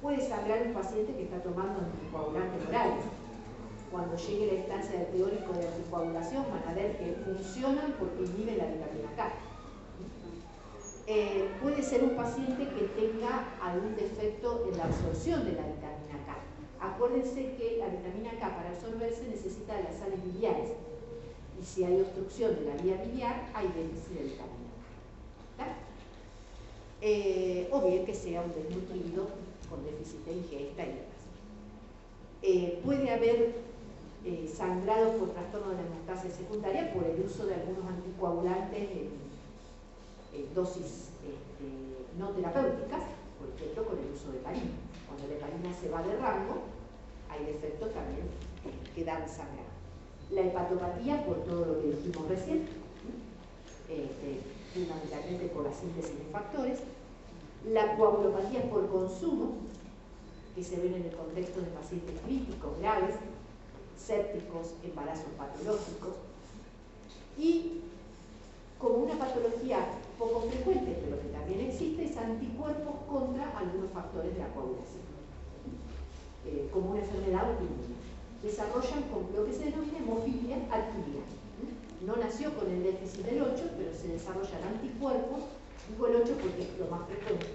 Puede sangrar un paciente que está tomando anticoagulantes orales. Cuando llegue la instancia del teórico de anticoagulación van a ver que funcionan porque inhiben la vitamina K. Puede ser un paciente que tenga algún defecto en la absorción de la vitamina K. Acuérdense que la vitamina K para absorberse necesita de las sales biliares. Y si hay obstrucción de la vía biliar, hay déficit de vitamina K. O bien que sea un desnutrido con déficit de ingesta y demás. Puede haber sangrado por trastorno de la hemostasia secundaria por el uso de algunos anticoagulantes en dosis no terapéuticas, por ejemplo con el uso de heparina. Cuando la heparina se va de rango, hay defectos también que dan sangrar. La hepatopatía, por todo lo que dijimos recién, fundamentalmente por la síntesis de factores. La coagulopatía por consumo, que se ven en el contexto de pacientes críticos graves, sépticos, embarazos patológicos. Y como una patología poco frecuente, pero que también existe, es anticuerpos contra algunos factores de la coagulación, como una enfermedad autoinmune. Desarrollan con lo que se denomina hemofilia adquirida. No nació con el déficit del 8, pero se desarrollan anticuerpos, digo el 8 porque es lo más frecuente,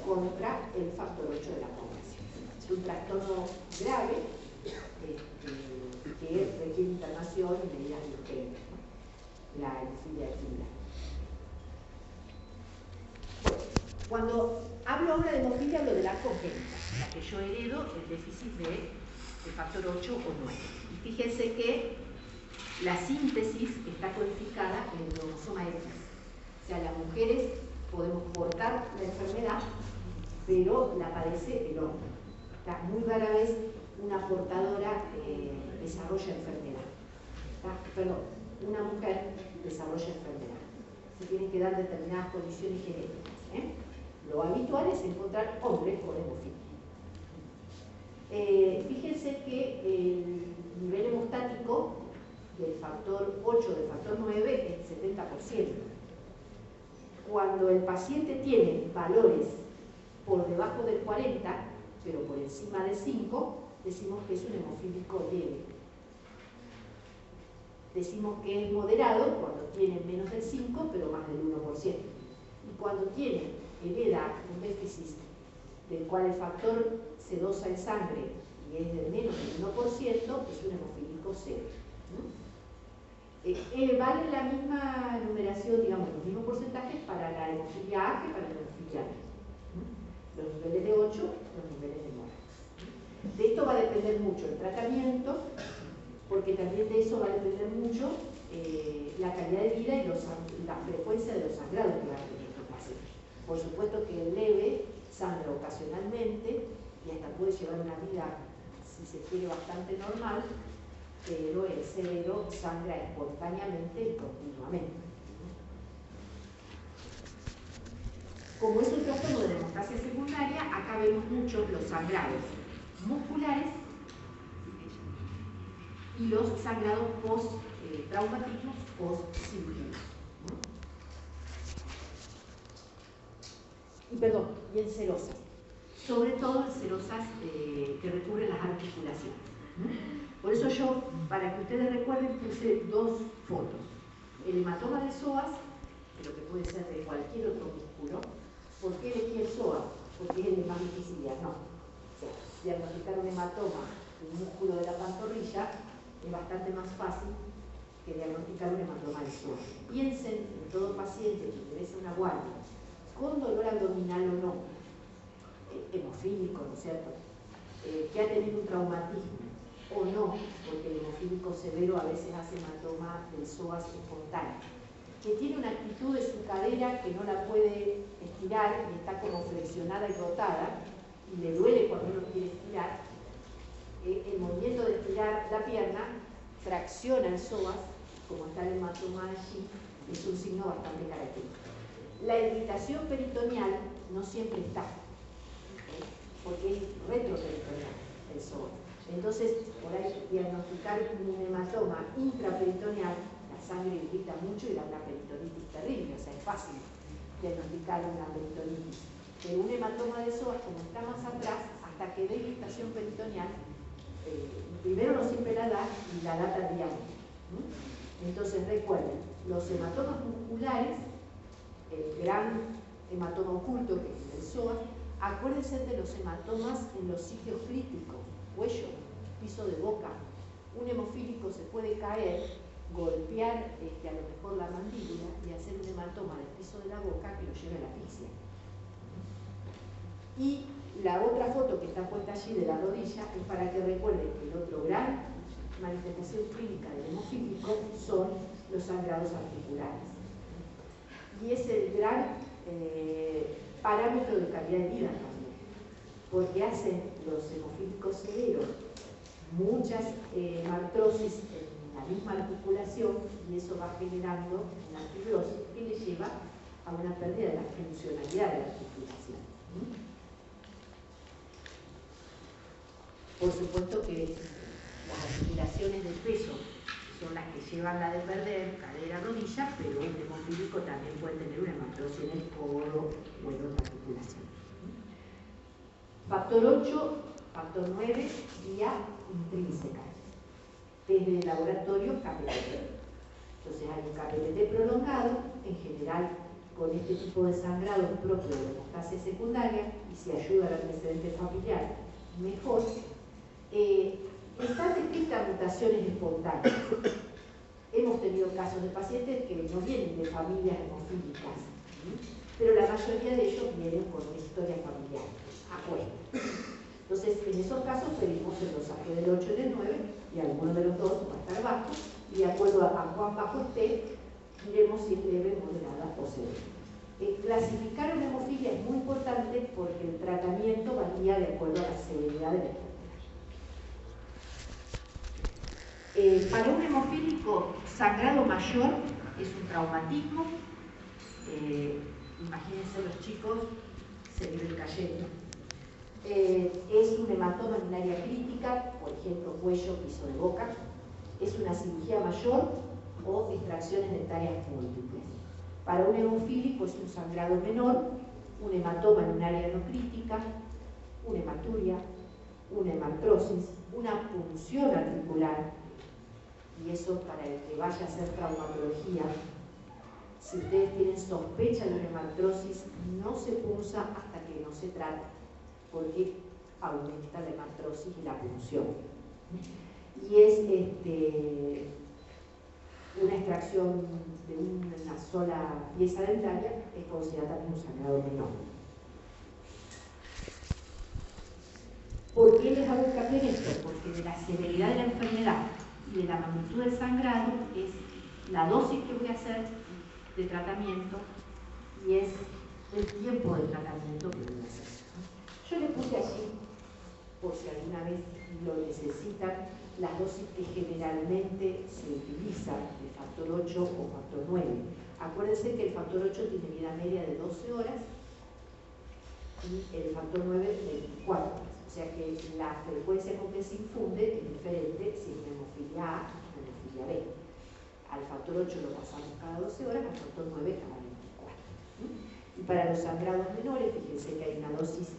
contra el factor 8 de la coagulación. Es un trastorno grave que requiere internación y medidas de urgencia, ¿no? La hemofilia adquirida. Cuando hablo ahora de hemofilia, hablo de la congénita, la que yo heredo el déficit de factor 8 o 9. Y fíjense que la síntesis está codificada en el cromosoma X. O sea, las mujeres podemos portar la enfermedad, pero la padece el hombre. Muy rara vez una portadora desarrolla enfermedad. Perdón, una mujer desarrolla enfermedad. Se tienen que dar determinadas condiciones genéticas. Lo habitual es encontrar hombres con hemofilia. Fíjense que el nivel hemostático del factor 8, del factor 9 es 70%. Cuando el paciente tiene valores por debajo del 40, pero por encima de 5, decimos que es un hemofílico leve. Decimos que es moderado cuando tiene menos del 5, pero más del 1%. Y cuando hereda un déficit del cual el factor se dosa en sangre y es de menos del 1%, es un hemofílico cero. Vale la misma numeración, digamos, los mismos porcentajes para la hemofilia A que para la hemofilia B. Los niveles de 8, los niveles de 9. De esto va a depender mucho el tratamiento, porque también de eso va a depender mucho la calidad de vida y la frecuencia de los sangrados que va a tener estos pacientes. Por supuesto que el leve sangra ocasionalmente y hasta puede llevar una vida, si se quiere, bastante normal, pero el severo sangra espontáneamente y continuamente. Como es un trastorno de hemostasia secundaria, acá vemos muchos los sangrados musculares y los sangrados post-traumatismos post-cirugía. Y en serosas. Sobre todo en serosas que recubren las articulaciones. Por eso yo, para que ustedes recuerden, puse dos fotos. El hematoma de psoas, pero que puede ser de cualquier otro músculo. ¿Por qué elegí el psoas? Porque es el más difícil de diagnóstico. O sea, diagnosticar un hematoma de un músculo de la pantorrilla es bastante más fácil que diagnosticar un hematoma de psoas. Piensen en todo paciente que ingrese a una guardia con dolor abdominal o no, hemofílico, ¿no es cierto?, que ha tenido un traumatismo o no, porque el hemofílico severo a veces hace hematoma del psoas espontáneo, que tiene una actitud de su cadera que no la puede estirar y está como flexionada y rotada y le duele cuando uno quiere estirar. El movimiento de estirar la pierna fracciona el psoas, como está el hematoma allí, es un signo bastante característico. La irritación peritoneal no siempre está, porque es retroperitoneal el psoas. Entonces, por ahí diagnosticar un hematoma intraperitoneal, la sangre irrita mucho y da una peritonitis terrible, o sea, es fácil diagnosticar una peritonitis. Pero un hematoma de psoas, como está más atrás, hasta que dé irritación peritoneal, primero no siempre la da y la da tardíamente. Entonces, recuerden, los hematomas musculares, el gran hematoma oculto que es el psoas, acuérdense de los hematomas en los sitios críticos, cuello, piso de boca. Un hemofílico se puede caer, golpear a lo mejor la mandíbula y hacer un hematoma del piso de la boca que lo lleve a la asfixia. Y la otra foto que está puesta allí de la rodilla es para que recuerden que el otro gran manifestación clínica del hemofílico son los sangrados articulares. Y es el gran parámetro de calidad de vida también, porque hacen los hemofílicos severos muchas artrosis en la misma articulación y eso va generando una fibrosis que le lleva a una pérdida de la funcionalidad de la articulación. Por supuesto que las articulaciones del peso son las que llevan la de perder cadera, rodilla, pero un hemofílico también puede tener una hematrosis en el codo o en otra articulación. Factor 8, factor 9, vía intrínseca. Desde el laboratorio KPLT. Entonces hay un KPLT prolongado, en general con este tipo de sangrado propio de la hemostasia secundaria, y si ayuda al antecedente familiar, mejor. Están descritas mutaciones espontáneas. Hemos tenido casos de pacientes que no vienen de familias hemofílicas, pero la mayoría de ellos vienen con una historia familiar. Entonces, en esos casos pedimos el dosaje del 8 y del 9, y alguno de los dos va a estar bajo, y de acuerdo a cuán bajo esté, diremos si es leve, moderada o severa. Clasificar una hemofilia es muy importante porque el tratamiento varía de acuerdo a la severidad de la enfermedad. Para un hemofílico, sangrado mayor es un traumatismo. Imagínense los chicos, se viven cayendo. Es un hematoma en un área crítica, por ejemplo, cuello, piso de boca. Es una cirugía mayor o extracciones dentarias múltiples. Para un hemofílico es un sangrado menor, un hematoma en un área no crítica, una hematuria, una hematrosis, una punción articular. Y eso para el que vaya a hacer traumatología, si ustedes tienen sospecha de una hematrosis, no se punza hasta que no se trate. porque aumenta la hematrosis y la punción. Y es una extracción de una sola pieza dentaria, es considerada también un sangrado menor. ¿Por qué les hago hincapié en esto? Porque de la severidad de la enfermedad y de la magnitud del sangrado es la dosis que voy a hacer de tratamiento y es el tiempo de tratamiento que voy a hacer. Yo le puse aquí, por si alguna vez lo necesitan, las dosis que generalmente se utilizan, el factor 8 o factor 9. Acuérdense que el factor 8 tiene vida media de 12 horas y el factor 9 de 24 horas. O sea que la frecuencia con que se infunde es diferente si es hemofilia A o hemofilia B. Al factor 8 lo pasamos cada 12 horas, al factor 9 cada 24. Y para los sangrados menores, fíjense que hay una dosis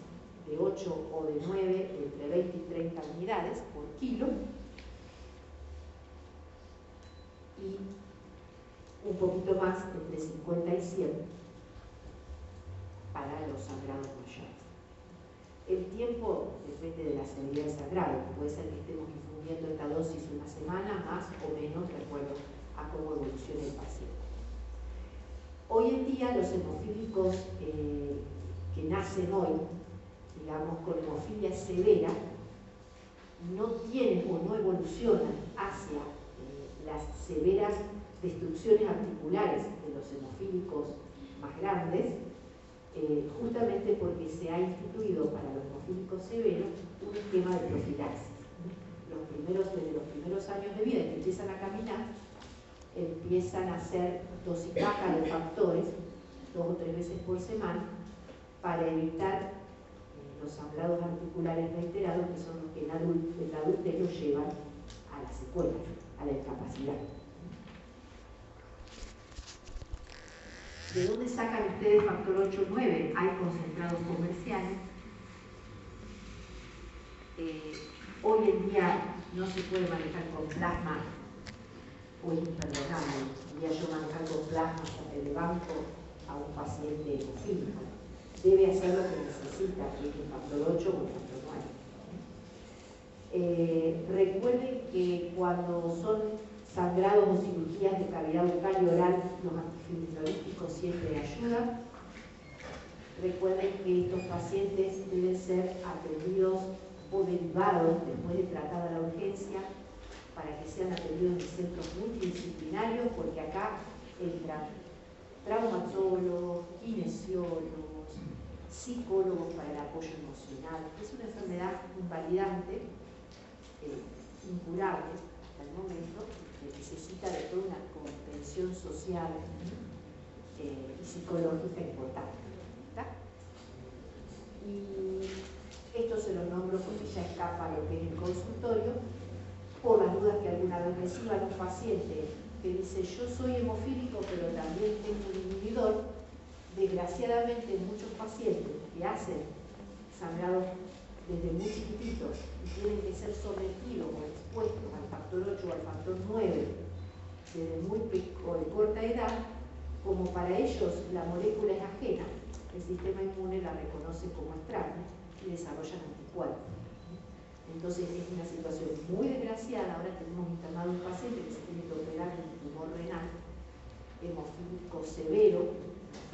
de 8 o de 9, entre 20 y 30 unidades por kilo, y un poquito más, entre 50 y 100 para los sangrados mayores. El tiempo depende de la severidad del sangrado. Puede ser que estemos infundiendo esta dosis una semana, más o menos, de acuerdo a cómo evolucione el paciente. Hoy en día los hemofílicos que nacen hoy, digamos con hemofilia severa, no tienen o no evolucionan hacia las severas destrucciones articulares de los hemofílicos más grandes, justamente porque se ha instituido para los hemofílicos severos un esquema de profilaxis. Desde los primeros años de vida que empiezan a caminar, empiezan a hacer dosis baja de factores 2 o 3 veces por semana para evitar los sangrados articulares reiterados, que son los que en la adultez los llevan a la secuela, a la discapacidad. ¿De dónde sacan ustedes factor 8 o 9? Hay concentrados comerciales. Hoy en día no se puede manejar con plasma, o imperdonable. Voy a yo manejar con plasma de banco a un paciente hemofílico. Debe hacer lo que necesita, que es el factor 8 o el factor 9. Recuerden que cuando son sangrados o cirugías de cavidad bucal y oral, los antifibrinoléticos siempre ayudan. Recuerden que estos pacientes deben ser atendidos o derivados después de tratada la urgencia para que sean atendidos en centros multidisciplinarios, porque acá entran traumatólogos, kinesiólogos, psicólogos para el apoyo emocional. Es una enfermedad invalidante, incurable hasta el momento, que necesita de toda una contención social y psicológica importante. ¿Está? Y esto se lo nombro porque ya escapa lo que es el consultorio, por las dudas que alguna vez reciban un paciente que dice: yo soy hemofílico pero también tengo un inhibidor. Desgraciadamente muchos pacientes que hacen sangrados desde muy chiquititos y tienen que ser sometidos o expuestos al factor 8 o al factor 9 desde muy corta edad, como para ellos la molécula es ajena, el sistema inmune la reconoce como extraña y desarrollan anticuerpos. Entonces es una situación muy desgraciada. Ahora tenemos internado un paciente que se tiene que operar de un tumor renal hemofílico severo,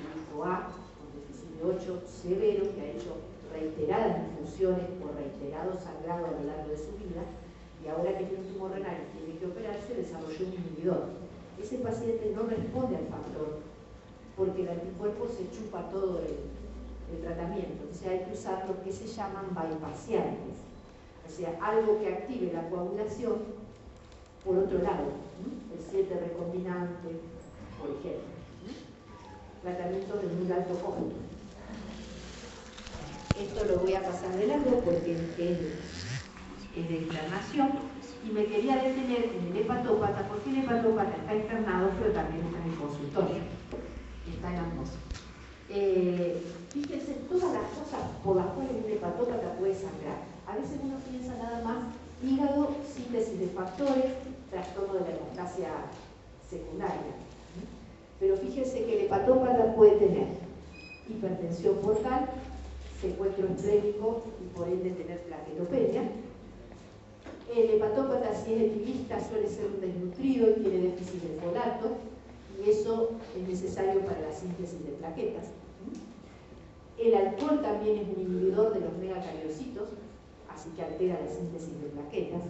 hemofílico A, con déficit de 8 severo, que ha hecho reiteradas infusiones o reiterados sangrados a lo largo de su vida, y ahora que tiene un tumor renal y tiene que operarse, desarrolló un inhibidor. Ese paciente no responde al factor porque el anticuerpo se chupa todo el tratamiento. Entonces hay que usar lo que se llaman bypassiantes, o sea, algo que active la coagulación por otro lado, el 7 recombinante, por ejemplo. Tratamiento de muy alto costo. Esto lo voy a pasar de largo porque es de internación, y me quería detener en el hepatópata, porque el hepatópata está internado, pero también está en el consultorio. Está en ambos. Fíjense todas las cosas por las cuales un hepatópata puede sangrar. A veces uno piensa nada más hígado, síntesis de factores, trastorno de la hemostasia secundaria. Pero fíjense que el hepatópata puede tener hipertensión portal, secuestro esplénico y por ende tener plaquetopenia. El hepatópata, si es etilista, suele ser un desnutrido y tiene déficit de folato, y eso es necesario para la síntesis de plaquetas. El alcohol también es un inhibidor de los megacariocitos, así que altera la síntesis de plaquetas.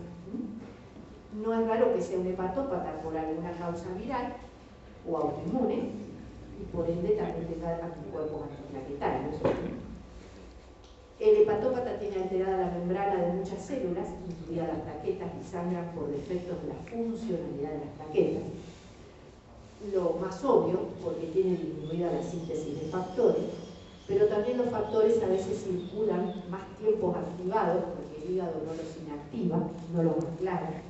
No es raro que sea un hepatópata por alguna causa viral o autoinmune, y por ende también tenga anticuerpos antiplaquetarios. El hepatópata tiene alterada la membrana de muchas células, incluidas las plaquetas, y sangran por defectos de la funcionalidad de las plaquetas. Lo más obvio, porque tiene disminuida la síntesis de factores, pero también los factores a veces circulan más tiempos activados, porque el hígado no los inactiva, no los aclara.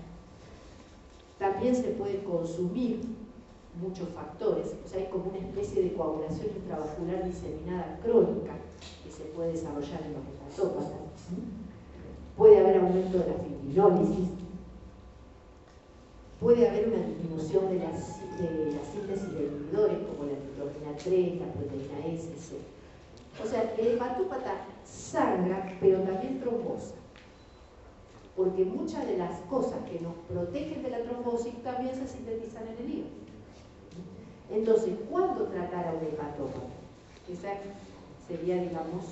También se puede consumir muchos factores, o sea, hay como una especie de coagulación intravascular diseminada crónica que se puede desarrollar en los hepatópatas. Puede haber aumento de la fibrinólisis, puede haber una disminución de la síntesis de inhibidores como la nitrogenina 3, la proteína S, C. O sea, el hepatópata sangra, pero también trombosa, porque muchas de las cosas que nos protegen de la trombosis también se sintetizan en el hígado. Entonces, ¿cuándo tratar a un hepatópata? Ese sería, digamos,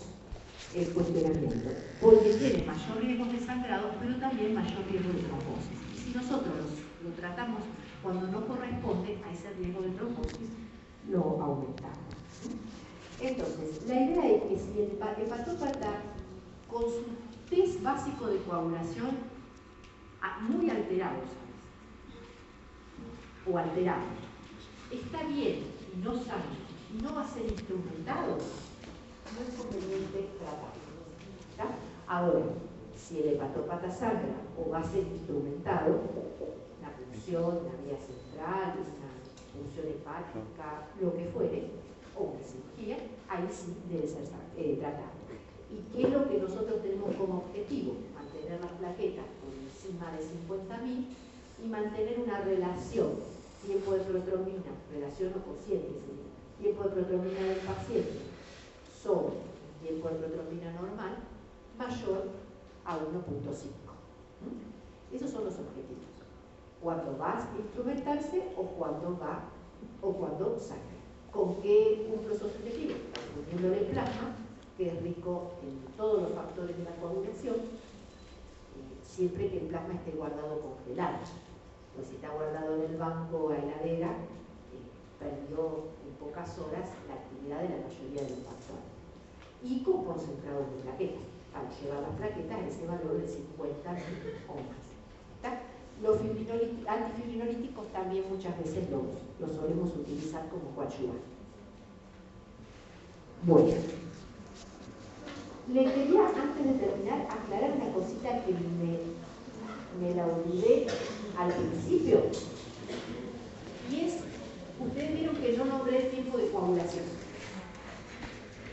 el cuestionamiento. Porque tiene mayor riesgo de sangrado, pero también mayor riesgo de trombosis. Y si nosotros lo tratamos cuando no corresponde a ese riesgo de trombosis, lo aumentamos. Entonces, la idea es que si el hepatópata, con su test básico de coagulación muy alterado, o alterado, está bien y no sangra y no va a ser instrumentado, no es conveniente tratarlo. Ahora, si el hepatópata sangra o va a ser instrumentado, una punción, una vía central, una punción hepática, lo que fuere, o una cirugía, ahí sí debe ser tratado. ¿Y qué es lo que nosotros tenemos como objetivo? Mantener las plaquetas por encima de 50.000 y mantener una relación tiempo de protrombina, relación o cociente, tiempo de protrombina del paciente sobre el tiempo de protrombina normal mayor a 1.5. Esos son los objetivos. Cuando va a instrumentarse o cuando sangra. ¿Con qué cumple esos objetivos? Poniéndole plasma, que es rico en todos los factores de la coagulación, siempre que el plasma esté guardado congelado. Pues si está guardado en el banco o heladera, perdió en pocas horas la actividad de la mayoría de los factores. Y con concentrados de plaquetas, para llevar las plaquetas a ese valor de 50.000 o más. ¿Está? Los antifibrinolíticos también muchas veces los solemos utilizar como coadyuvante. Bueno, le quería, antes de terminar, aclarar una cosita que me la olvidé al principio, y es, ustedes vieron que yo nombré el tiempo de coagulación.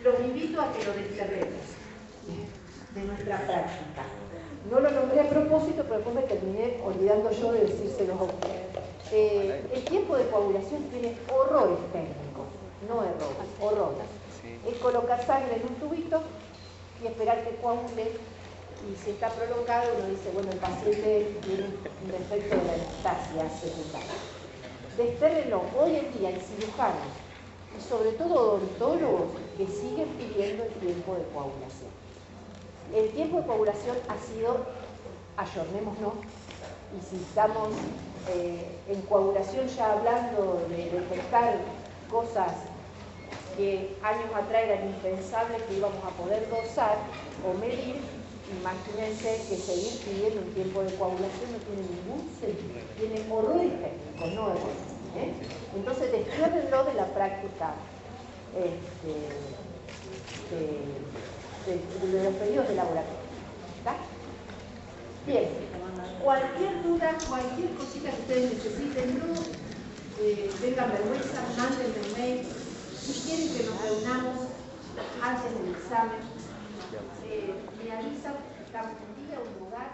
Los invito a que lo desterremos de nuestra práctica. No lo nombré a propósito, pero después me terminé olvidando yo de decírselo a ustedes. El tiempo de coagulación tiene horrores técnicos, no errores, horrores. Es colocar sangre en un tubito y esperar que coagule, y si está prolongado uno dice, bueno, el paciente tiene un defecto de la hemostasia secundaria. Destérrenlo. Hoy en día hay cirujanos y sobre todo odontólogos que siguen pidiendo el tiempo de coagulación. El tiempo de coagulación ha sido, ayornémonos, y si estamos en coagulación ya hablando de detectar cosas que años atrás eran impensables que íbamos a poder dosar o medir, imagínense que seguir pidiendo un tiempo de coagulación no tiene ningún sentido, tiene horrores técnicos, no errores. Entonces despiérdenlo de la práctica de los pedidos de laboratorio. ¿Está? Bien, cualquier duda, cualquier cosita que ustedes necesiten, no tengan vergüenza, mándenme un mail. Si quieren que nos reunamos antes del examen, me avisan, estamos un día, un lugar.